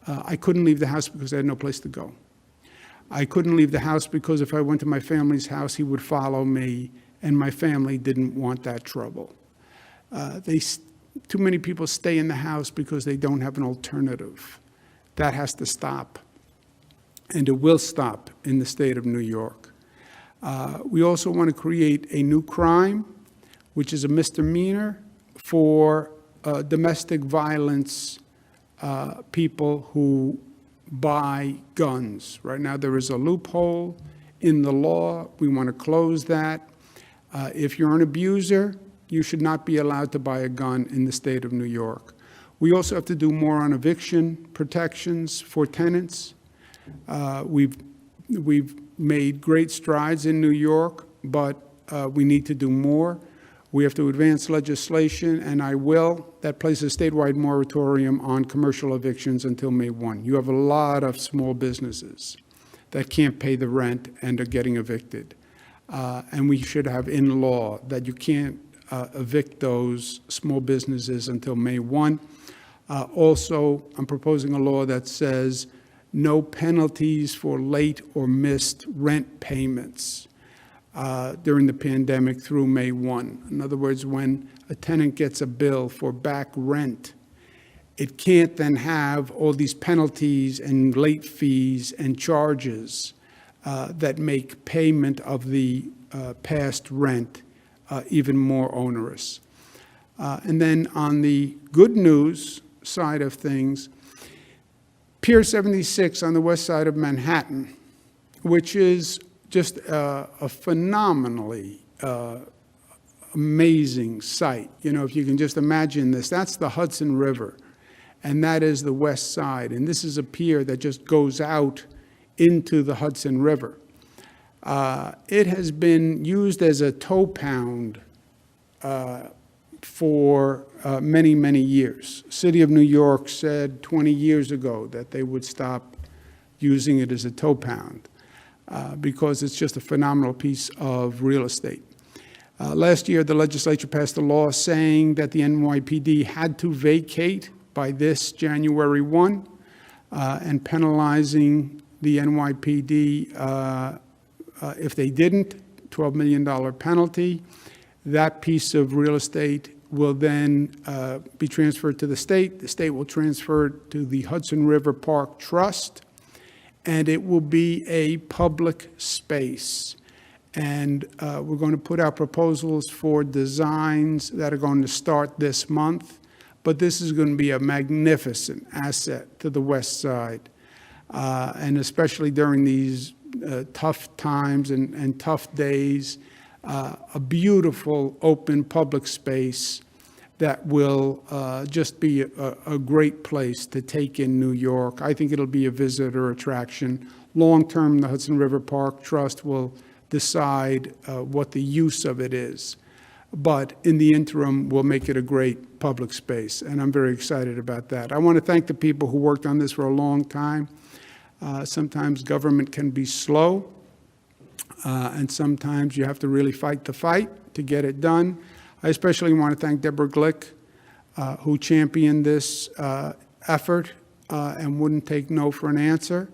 I couldn't leave the house because I had no place to go. I couldn't leave the house because if I went to my family's house, he would follow me, and my family didn't want that trouble. Too many people stay in the house because they don't have an alternative. That has to stop, and it will stop in the state of New York. We also want to create a new crime, which is a misdemeanor for domestic violence people who buy guns. Right now there is a loophole in the law. We want to close that. If you're an abuser, you should not be allowed to buy a gun in the state of New York. We also have to do more on eviction protections for tenants. We've made great strides in New York, but we need to do more. We have to advance legislation, and that places a statewide moratorium on commercial evictions until May 1. You have a lot of small businesses that can't pay the rent and are getting evicted. And we should have in law that you can't evict those small businesses until May 1. Also, I'm proposing a law that says no penalties for late or missed rent payments during the pandemic through May 1. In other words, when a tenant gets a bill for back rent, it can't then have all these penalties and late fees and charges that make payment of the past rent even more onerous. And then on the good news side of things, Pier 76 on the west side of Manhattan, which is just a phenomenally amazing site. You know, if you can just imagine this, that's the Hudson River, and that is the west side. And this is a pier that just goes out into the Hudson River. It has been used as a tow pound for many, many years. City of New York said 20 years ago that they would stop using it as a tow pound because it's just a phenomenal piece of real estate. Last year, the legislature passed a law saying that the NYPD had to vacate by this January 1 and penalizing the NYPD if they didn't, $12 million penalty. That piece of real estate will then be transferred to the state. The state will transfer it to the Hudson River Park Trust, and it will be a public space. And we're going to put out proposals for designs that are going to start this month. but this is going to be a magnificent asset to the West Side, and especially during these tough times and tough days, a beautiful open public space that will just be a great place to take in New York. I think it'll be a visitor attraction. Long-term, the Hudson River Park Trust will decide what the use of it is. But in the interim, we'll make it a great public space, and I'm very excited about that. I want to thank the people who worked on this for a long time. Sometimes government can be slow, and sometimes you have to really fight the fight to get it done. I especially want to thank Deborah Glick, who championed this effort and wouldn't take no for an answer,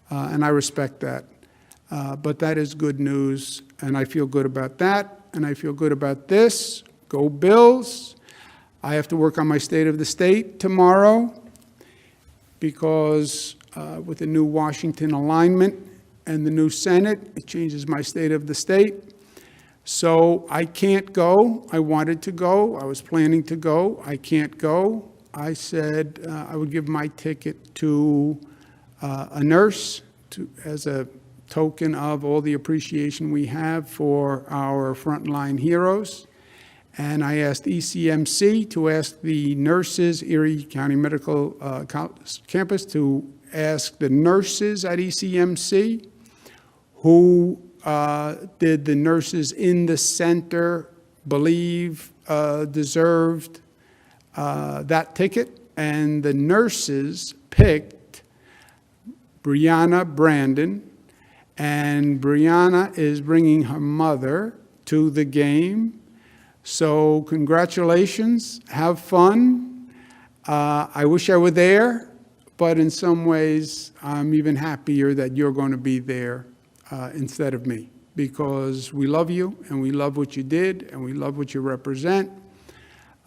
and I respect that. But that is good news, and I feel good about that, and I feel good about this. Go Bills. I have to work on my State of the State tomorrow because with the new Washington alignment and the new Senate, it changes my State of the State. So I can't go. I wanted to go. I was planning to go. I can't go. I said I would give my ticket to a nurse as a token of all the appreciation we have for our frontline heroes. And I asked ECMC to ask the nurses, Erie County Medical Campus, to ask the nurses at ECMC who did the nurses in the center believe deserved that ticket, and the nurses picked Brianna Brandon, and Brianna is bringing her mother to the game. So congratulations, have fun. I wish I were there, but in some ways I'm even happier that you're going to be there instead of me, because we love you and we love what you did and we love what you represent,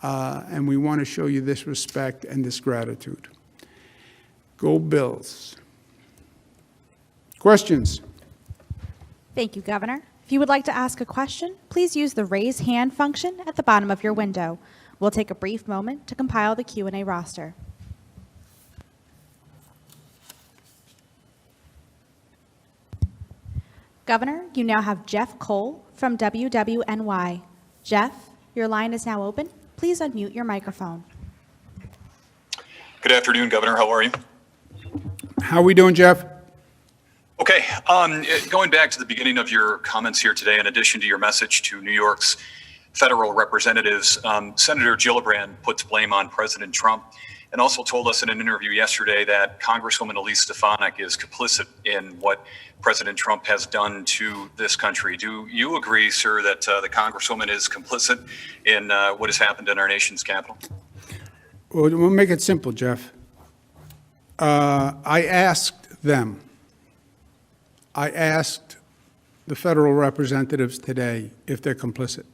and we want to show you this respect and this gratitude. Go Bills. Questions? Thank you, Governor. If you would like to ask a question, please use the raise hand function at the bottom of your window. We'll take a brief moment to compile the Q&A roster. Governor, you now have Jeff Cole from WWNY. Jeff, your line is now open. Please unmute your microphone. Good afternoon, Governor. How are you? How are we doing, Jeff? Okay. Going back to the beginning of your comments here today, in addition to your message to New York's federal representatives, Senator Gillibrand puts blame on President Trump and also told us in an interview yesterday that Congresswoman Elise Stefanik is complicit in what President Trump has done to this country. Do you agree, sir, that the Congresswoman is complicit in what has happened in our nation's capital? Well, we'll make it simple, Jeff. I asked them. I asked the federal representatives today if they're complicit.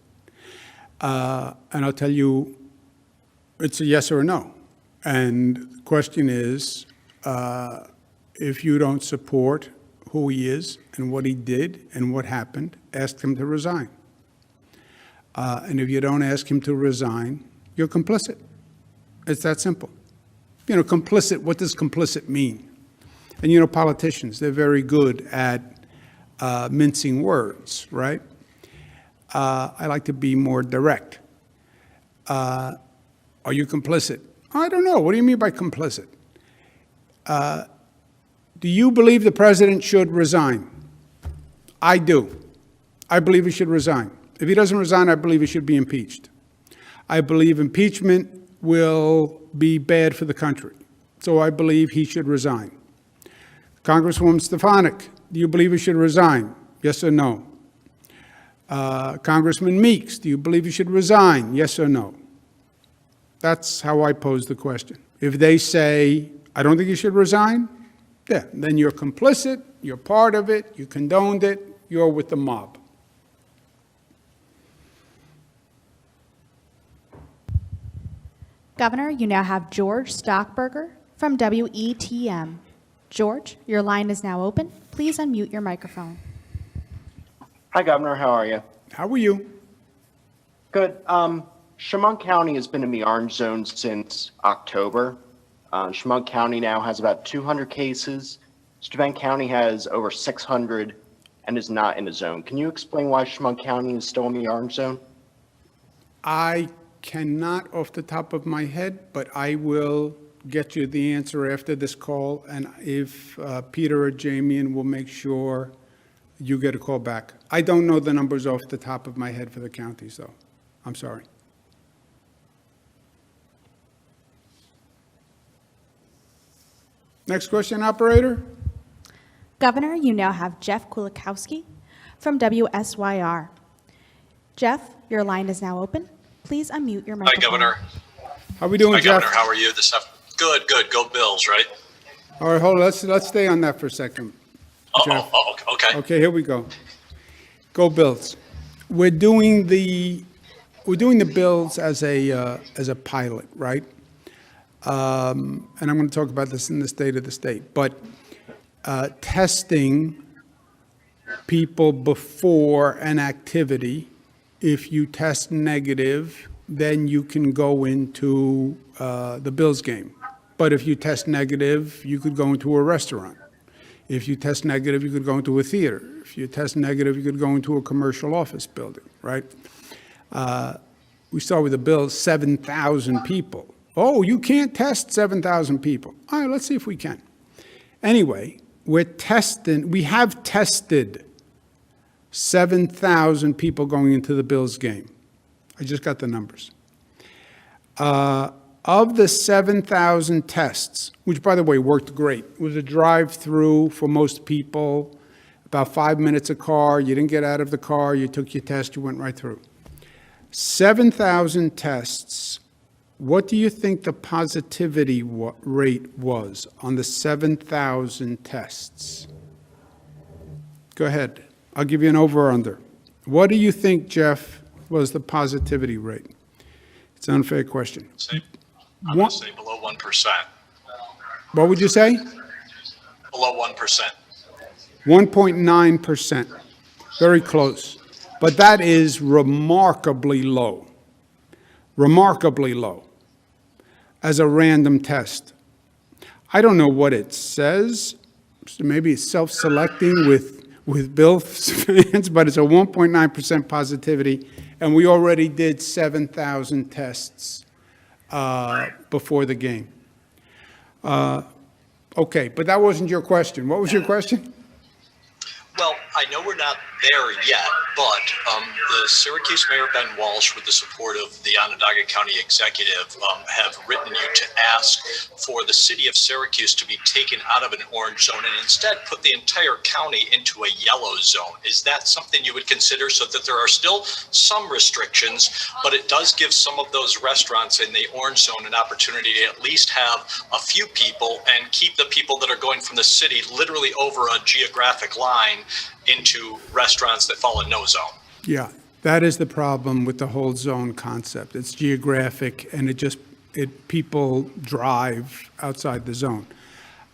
And I'll tell you, it's a yes or a no. And the question is, if you don't support who he is and what he did and what happened, ask him to resign. And if you don't ask him to resign, you're complicit. It's that simple. You know, complicit, what does complicit mean? And you know, politicians, they're very good at mincing words, right? I like to be more direct. Are you complicit? I don't know. What do you mean by complicit? Do you believe the president should resign? I do. I believe he should resign. If he doesn't resign, I believe he should be impeached. I believe impeachment will be bad for the country. So I believe he should resign. Congresswoman Stefanik, do you believe he should resign? Yes or no? Congressman Meeks, do you believe he should resign? Yes or no? That's how I pose the question. If they say, I don't think you should resign, yeah, then you're complicit, you're part of it, you condoned it, you're with the mob. Governor, you now have George Stockberger from WETM. George, your line is now open. Please unmute your microphone. Hi, Governor. How are you? How are you? Good. Chemung County has been in the orange zone since October. Chemung County now has about 200 cases. Steuben County has over 600 and is not in the zone. Can you explain why Chemung County is still in the orange zone? I cannot off the top of my head, but I will get you the answer after this call, and if Peter or Jamian will make sure you get a call back. I don't know the numbers off the top of my head for the counties, though. I'm sorry. Next question, operator. Governor, you now have Jeff Kulikowski from WSYR. Jeff, your line is now open. Please unmute your Hi, microphone. Governor. How we doing, Hi, Jeff? Governor. How are you this afternoon? Good, good. Go Bills, right? All right, hold on. Let's stay on that for a second. Jeff. Okay. Okay, here we go. Go Bills. We're doing the Bills as a pilot, right? And I'm going to talk about this in the state of the state. But testing people before an activity, if you test negative, then you can go into the Bills game. But if you test negative, you could go into a restaurant. If you test negative, you could go into a theater. If you test negative, you could go into a commercial office building, right? We start with the Bills, 7,000 people. Oh, you can't test 7,000 people. All right, let's see if we can. Anyway, we have tested 7,000 people going into the Bills game. I just got the numbers. Of the 7,000 tests, which by the way worked great, it was a drive-through for most people, about 5 minutes a car, you didn't get out of the car, you took your test, you went right through. 7,000 tests, what do you think the positivity rate was on the 7,000 tests? Go ahead, I'll give you an over or under. What do you think, Jeff, was the positivity rate? It's an unfair question. I'm going to say below 1%. What would you say? Below 1%. 1.9%. Very close. But that is remarkably low. Remarkably low as a random test. I don't know what it says. Maybe it's self-selecting with Bills fans, but it's a 1.9% positivity, and we already did 7,000 tests before the game. Okay, but that wasn't your question. What was your question? Well, I know we're not there yet, but the Syracuse Mayor Ben Walsh, with the support of the Onondaga County Executive, have written you to ask for the city of Syracuse to be taken out of an orange zone and instead put the entire county into a yellow zone. Is that something you would consider, so that there are still some restrictions, but it does give some of those restaurants in the orange zone an opportunity to at least have a few people and keep the people that are going from the city literally over a geographic line into restaurants that fall in no zone? Yeah, that is the problem with the whole zone concept. It's geographic, and people drive outside the zone.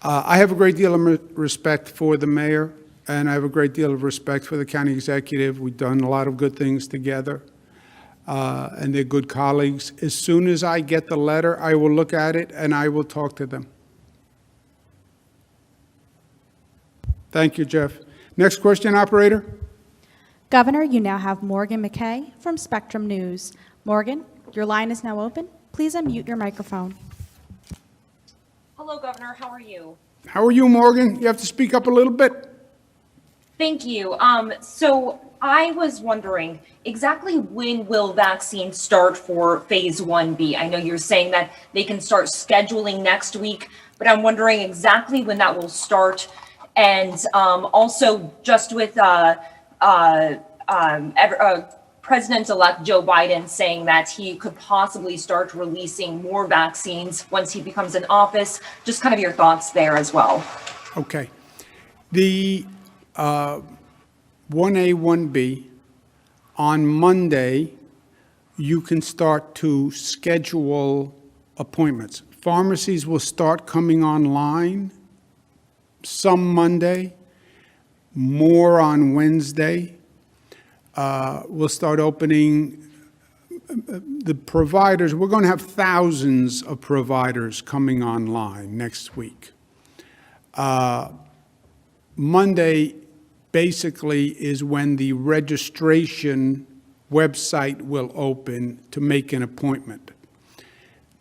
I have a great deal of respect for the mayor, and I have a great deal of respect for the county executive. We've done a lot of good things together, and they're good colleagues. As soon as I get the letter, I will look at it, and I will talk to them. Thank you, Jeff. Next question, operator. Governor, you now have Morgan McKay from Spectrum News. Morgan, your line is now open. Please unmute your microphone. Hello, Governor. How are you? How are you, Morgan? You have to speak up a little bit. Thank you. So I was wondering, exactly when will vaccines start for phase 1B? I know you're saying that they can start scheduling next week, but I'm wondering exactly when that will start. And also just with President-elect Joe Biden saying that he could possibly start releasing more vaccines once he becomes in office, just kind of your thoughts there as well. Okay. The 1A, 1B, on Monday, you can start to schedule appointments. Pharmacies will start coming online some Monday, more on Wednesday. We'll start opening the providers, we're going to have thousands of providers coming online next week. Monday basically is when the registration website will open to make an appointment.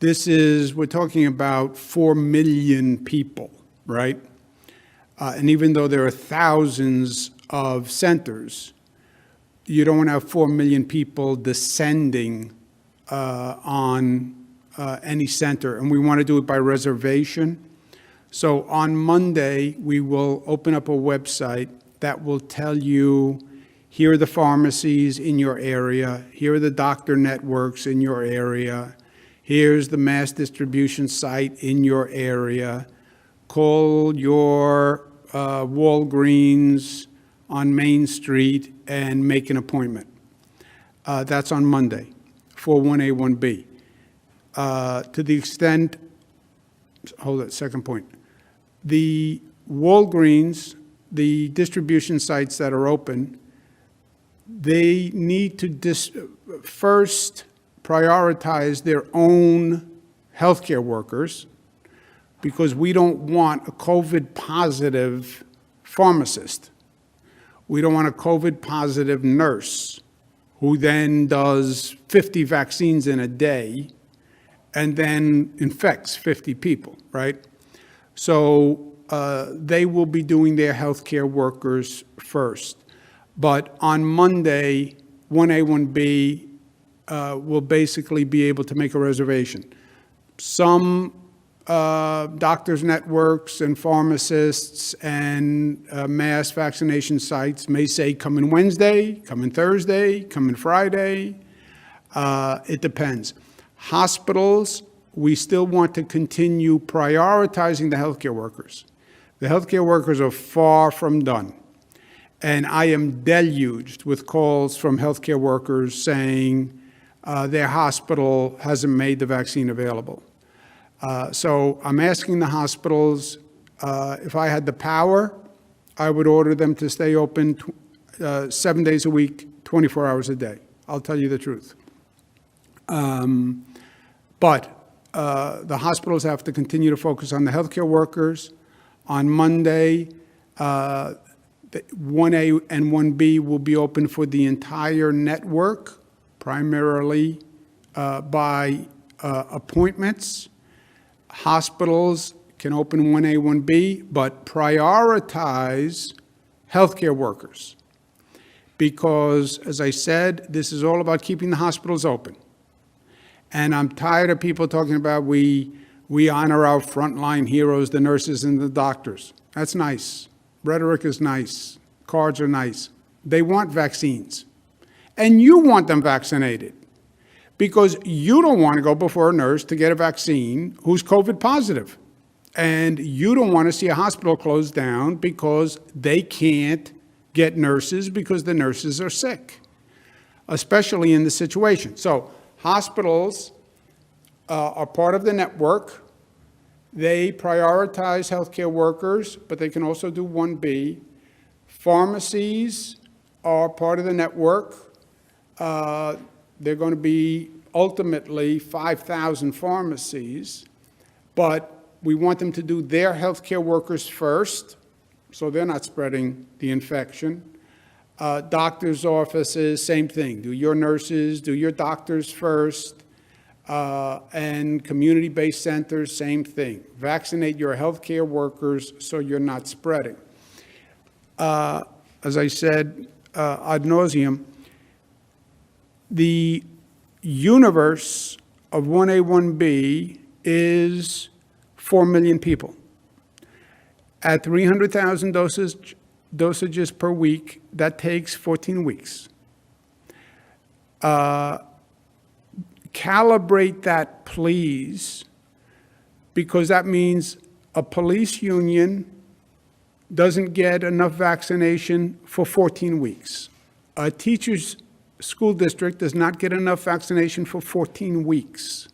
We're talking about 4 million people, right? And even though there are thousands of centers, you don't want to have 4 million people descending on any center, and we want to do it by reservation. So on Monday, we will open up a website that will tell you, here are the pharmacies in your area, here are the doctor networks in your area, here's the mass distribution site in your area, call your Walgreens on Main Street and make an appointment. That's on Monday for 1A, 1B. To the extent, hold it, second point. The Walgreens, the distribution sites that are open, they need to first prioritize their own healthcare workers, because we don't want a COVID positive pharmacist. We don't want a COVID positive nurse who then does 50 vaccines in a day and then infects 50 people, right? So they will be doing their healthcare workers first. But on Monday, 1A, 1B will basically be able to make a reservation. Some doctors' networks and pharmacists and mass vaccination sites may say, come in Wednesday, come in Thursday, come in Friday. It depends. Hospitals, we still want to continue prioritizing the healthcare workers. The healthcare workers are far from done. And I am deluged with calls from healthcare workers saying their hospital hasn't made the vaccine available. So I'm asking the hospitals, if I had the power, I would order them to stay open 7 days a week, 24 hours a day. I'll tell you the truth. But the hospitals have to continue to focus on the healthcare workers. On Monday, 1A and 1B will be open for the entire network, primarily by appointments. Hospitals can open 1A, 1B, but prioritize healthcare workers. Because, as I said, this is all about keeping the hospitals open. And I'm tired of people talking about we honor our frontline heroes, the nurses and the doctors. That's nice. Rhetoric is nice. Cards are nice. They want vaccines. And you want them vaccinated, because you don't want to go before a nurse to get a vaccine who's COVID positive. And you don't want to see a hospital closed down because they can't get nurses because the nurses are sick, especially in this situation. So hospitals are part of the network. They prioritize healthcare workers, but they can also do 1B. Pharmacies are part of the network. They're going to be ultimately 5,000 pharmacies, but we want them to do their healthcare workers first, so they're not spreading the infection. Doctors' offices, same thing. Do your nurses, do your doctors first. And community-based centers, same thing. Vaccinate your healthcare workers so you're not spreading. As I said ad nauseum, the universe of 1A, 1B is 4 million people. At 300,000 dosages per week, that takes 14 weeks. Calibrate that, please, because that means a police union doesn't get enough vaccination for 14 weeks. A teacher's school district does not get enough vaccination for 14 weeks.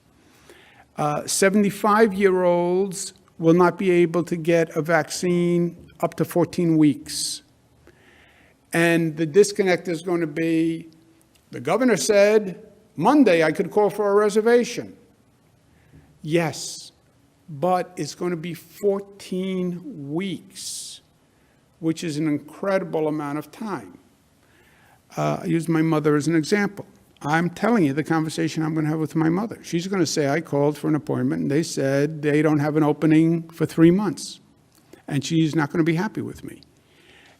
75-year-olds will not be able to get a vaccine up to 14 weeks. And the disconnect is going to be, the governor said Monday, I could call for a reservation. Yes, but it's going to be 14 weeks, which is an incredible amount of time. I use my mother as an example. I'm telling you the conversation I'm going to have with my mother. She's going to say, I called for an appointment, and they said they don't have an opening for 3 months. And she's not going to be happy with me.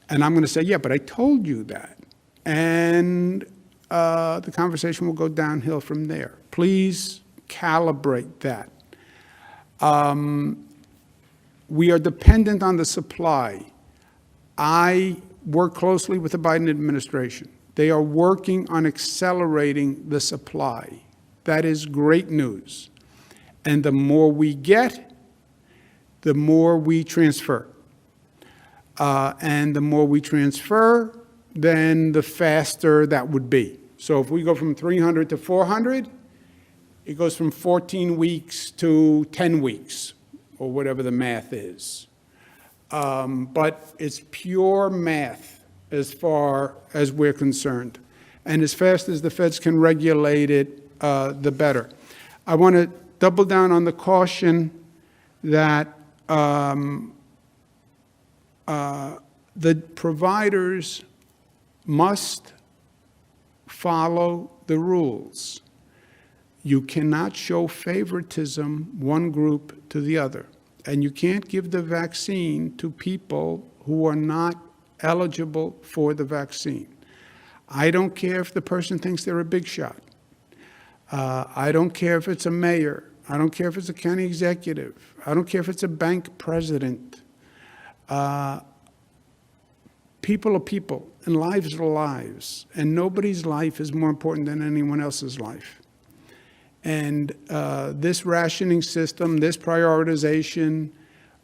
And I'm going to say, yeah, but I told you that. And the conversation will go downhill from there. Please calibrate that. We are dependent on the supply. I work closely with the Biden administration. They are working on accelerating the supply. That is great news. And the more we get, the more we transfer. And the more we transfer, then the faster that would be. So if we go from 300 to 400, it goes from 14 weeks to 10 weeks, or whatever the math is. But it's pure math as far as we're concerned. And as fast as the feds can regulate it, the better. I want to double down on the caution that the providers must follow the rules. You cannot show favoritism one group to the other. And you can't give the vaccine to people who are not eligible for the vaccine. I don't care if the person thinks they're a big shot. I don't care if it's a mayor. I don't care if it's a county executive. I don't care if it's a bank president. People are people, and lives are lives. And nobody's life is more important than anyone else's life. And this rationing system, this prioritization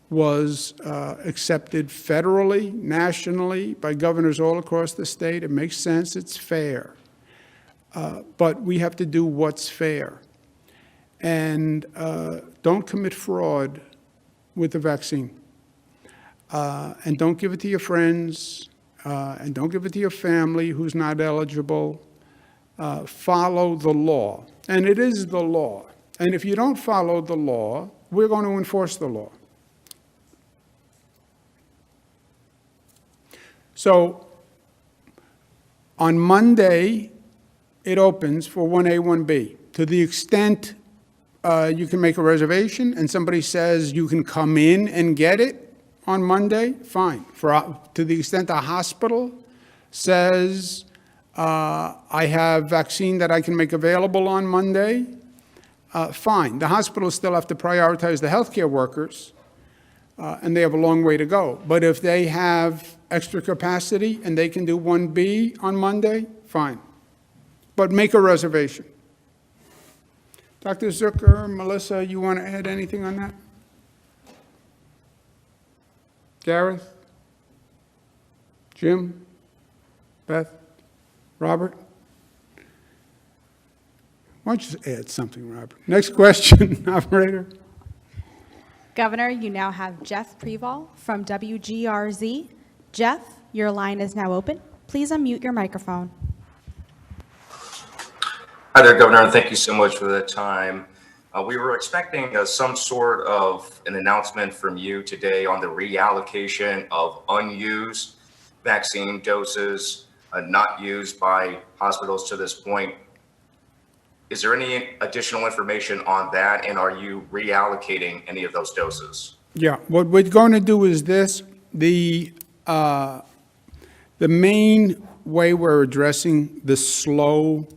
was accepted federally, nationally, by governors all across the state. It makes sense. It's fair. But we have to do what's fair. And don't commit fraud with the vaccine. And don't give it to your friends. And don't give it to your family who's not eligible. Follow the law. And it is the law. And if you don't follow the law, we're going to enforce the law. So on Monday, it opens for 1A, 1B. To the extent you can make a reservation and somebody says you can come in and get it on Monday, fine. To the extent a hospital says, I have vaccine that I can make available on Monday, fine. The hospitals still have to prioritize the healthcare workers, and they have a long way to go. But if they have extra capacity and they can do 1B on Monday, fine. But make a reservation. Dr. Zucker, Melissa, you want to add anything on that? Gareth? Jim? Beth? Robert? Why don't you just add something, Robert? Next question, operator. Governor, you now have Jeff Preval from WGRZ. Jeff, your line is now open. Please unmute your microphone. Hi there, Governor, and thank you so much for the time. We were expecting some sort of an announcement from you today on the reallocation of unused vaccine doses not used by hospitals to this point. Is there any additional information on that, and are you reallocating any of those doses? Yeah, what we're going to do is this. The main way we're addressing the slow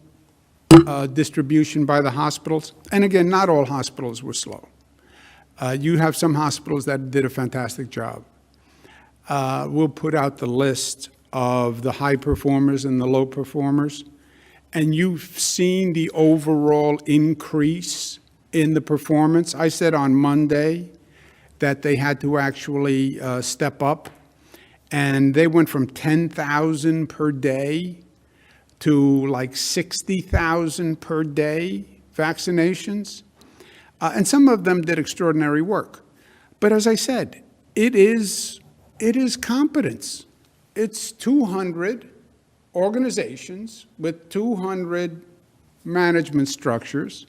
distribution by the hospitals, and again, not all hospitals were slow. You have some hospitals that did a fantastic job. We'll put out the list of the high performers and the low performers, and you've seen the overall increase in the performance. I said on Monday that they had to actually step up, and they went from 10,000 per day to like 60,000 per day vaccinations. And some of them did extraordinary work. But as I said, it is competence. It's 200 organizations with 200 management structures,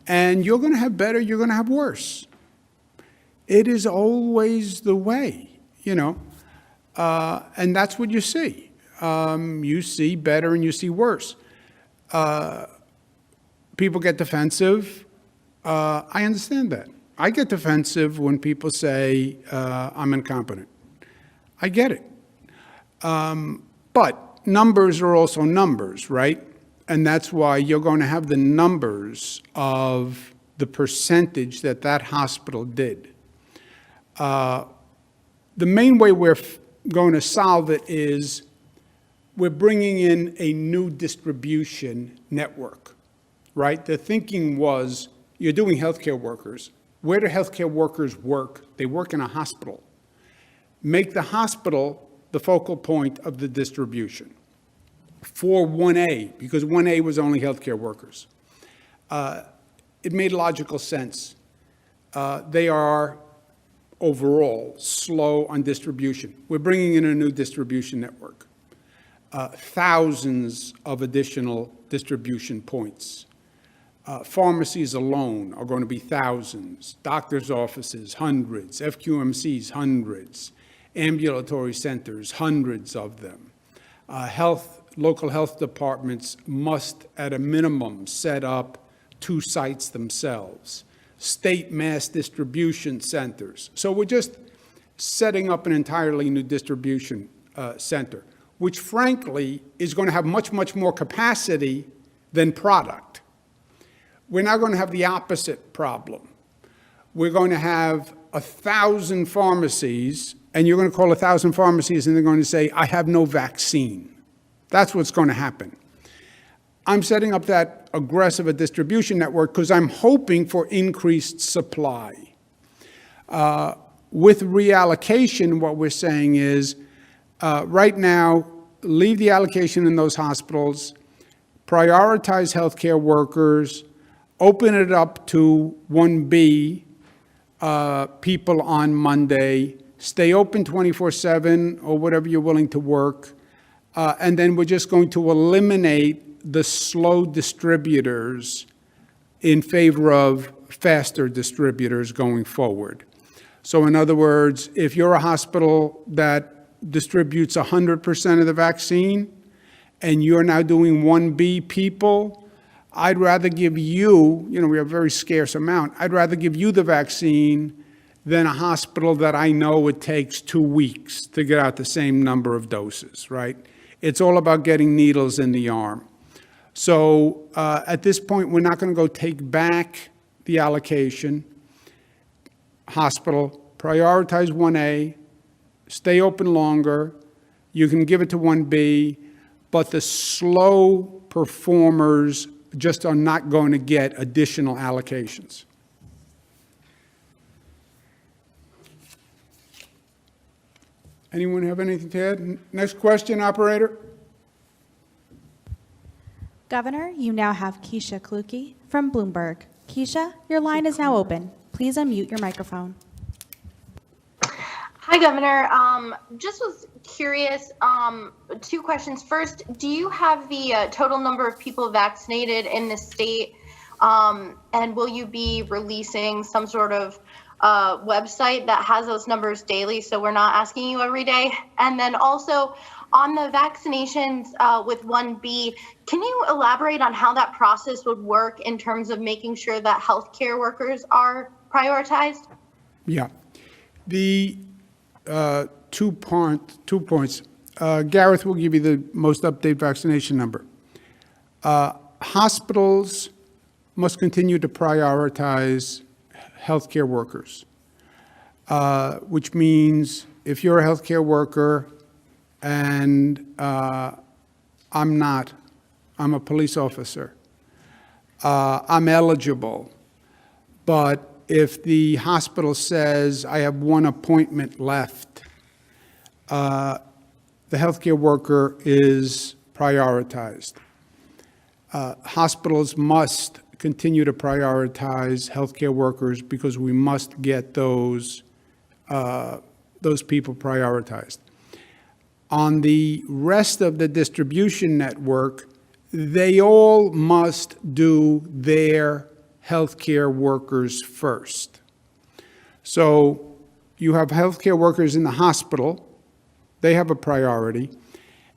and you're going to have better, you're going to have worse. It is always the way, and that's what you see. You see better and you see worse. People get defensive. I understand that. I get defensive when people say I'm incompetent. I get it. But numbers are also numbers, right? And that's why you're going to have the numbers of the percentage that that hospital did. The main way we're going to solve it is we're bringing in a new distribution network, right? The thinking was you're doing healthcare workers. Where do healthcare workers work? They work in a hospital. Make the hospital the focal point of the distribution for 1A, because 1A was only healthcare workers. It made logical sense. They are overall slow on distribution. We're bringing in a new distribution network. Thousands of additional distribution points. Pharmacies alone are going to be thousands. Doctors' offices, hundreds. FQMCs, hundreds. Ambulatory centers, hundreds of them. Local health departments must, at a minimum, set up 2 sites themselves. State mass distribution centers. So we're just setting up an entirely new distribution center, which frankly is going to have much, much more capacity than product. We're now going to have the opposite problem. We're going to have 1,000 pharmacies, and you're going to call 1,000 pharmacies, and they're going to say, I have no vaccine. That's what's going to happen. I'm setting up that aggressive a distribution network because I'm hoping for increased supply. With reallocation, what we're saying is, right now, leave the allocation in those hospitals, prioritize healthcare workers, open it up to 1B people on Monday, stay open 24/7 or whatever you're willing to work, and then we're just going to eliminate the slow distributors in favor of faster distributors going forward. So in other words, if you're a hospital that distributes 100% of the vaccine and you're now doing 1B people, I'd rather give you, we have a very scarce amount, I'd rather give you the vaccine than a hospital that I know it takes 2 weeks to get out the same number of doses, right? It's all about getting needles in the arm. So at this point, we're not going to go take back the allocation. Hospital, prioritize 1A, stay open longer. You can give it to 1B, but the slow performers just are not going to get additional allocations. Anyone have anything to add? Next question, operator. Governor, you now have Keisha Kluge from Bloomberg. Keisha, your line is now open. Please unmute your microphone. Hi, Governor. Just was curious, 2 questions. First, do you have the total number of people vaccinated in the state? And will you be releasing some sort of website that has those numbers daily so we're not asking you every day? And then also, on the vaccinations with 1B, can you elaborate on how that process would work in terms of making sure that healthcare workers are prioritized? Yeah. The 2 points. Gareth will give you the most up-to-date vaccination number. Hospitals must continue to prioritize healthcare workers, which means if you're a healthcare worker and I'm not, I'm a police officer, I'm eligible, but if the hospital says I have 1 appointment left, the healthcare worker is prioritized. Hospitals must continue to prioritize healthcare workers because we must get those people prioritized. On the rest of the distribution network, they all must do their healthcare workers first. So you have healthcare workers in the hospital, they have a priority.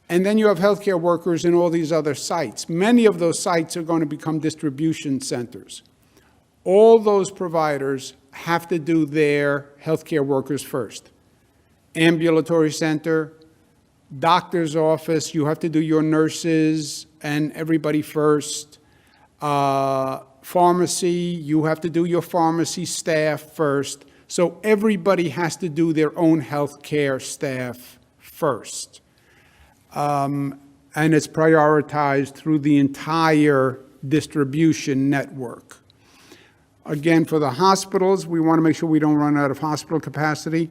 And then you have healthcare workers in all these other sites. Many of those sites are going to become distribution centers. All those providers have to do their healthcare workers first. Ambulatory center, doctor's office, you have to do your nurses and everybody first. Pharmacy, you have to do your pharmacy staff first. So everybody has to do their own healthcare staff first. And it's prioritized through the entire distribution network. Again, for the hospitals, we want to make sure we don't run out of hospital capacity.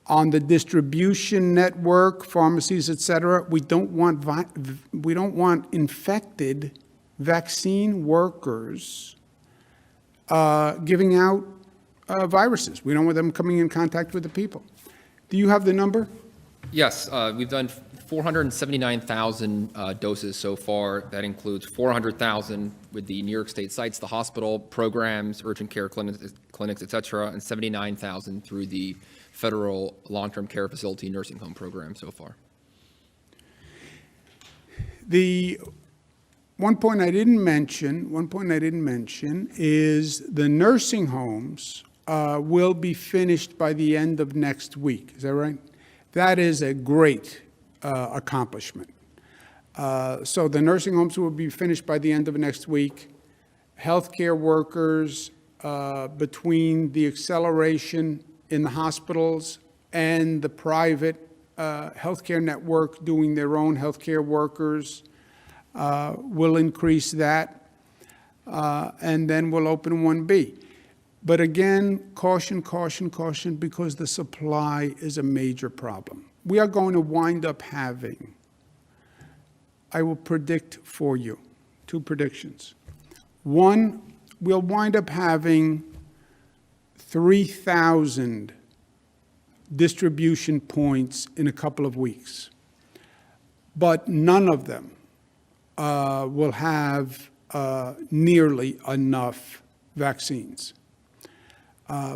On the distribution network, pharmacies, et cetera, we don't want infected vaccine workers giving out viruses. We don't want them coming in contact with the people. Do you have the number? Yes, we've done 479,000 doses so far. That includes 400,000 with the New York State sites, the hospital programs, urgent care clinics, et cetera, and 79,000 through the federal long-term care facility nursing home program so far. The one point I didn't mention is the nursing homes will be finished by the end of next week. Is that right? That is a great accomplishment. So the nursing homes will be finished by the end of next week. Healthcare workers, between the acceleration in the hospitals and the private healthcare network doing their own healthcare workers, will increase that, and then we'll open 1B. But again, caution, caution, caution, because the supply is a major problem. We are going to wind up having, I will predict for you, 2 predictions. One, we'll wind up having 3,000 distribution points in a couple of weeks, but none of them will have nearly enough vaccines.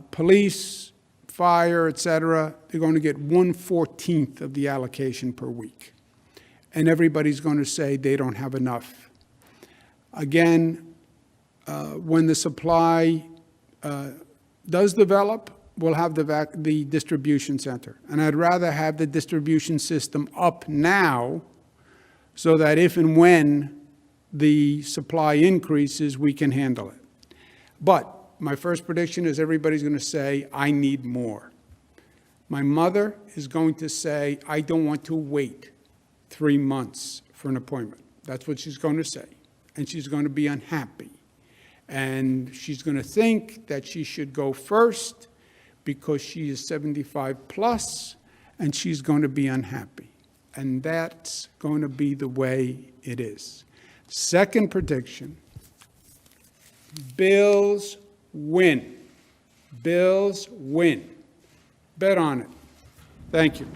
Police, fire, et cetera, they're going to get 1/14 of the allocation per week. And everybody's going to say they don't have enough. Again, when the supply does develop, we'll have the distribution center. And I'd rather have the distribution system up now so that if and when the supply increases, we can handle it. But my first prediction is everybody's going to say, I need more. My mother is going to say, I don't want to wait 3 months for an appointment. That's what she's going to say. And she's going to be unhappy. And she's going to think that she should go first because she is 75 plus, and she's going to be unhappy. And that's going to be the way it is. Second prediction, Bills win. Bills win. Bet on it. Thank you.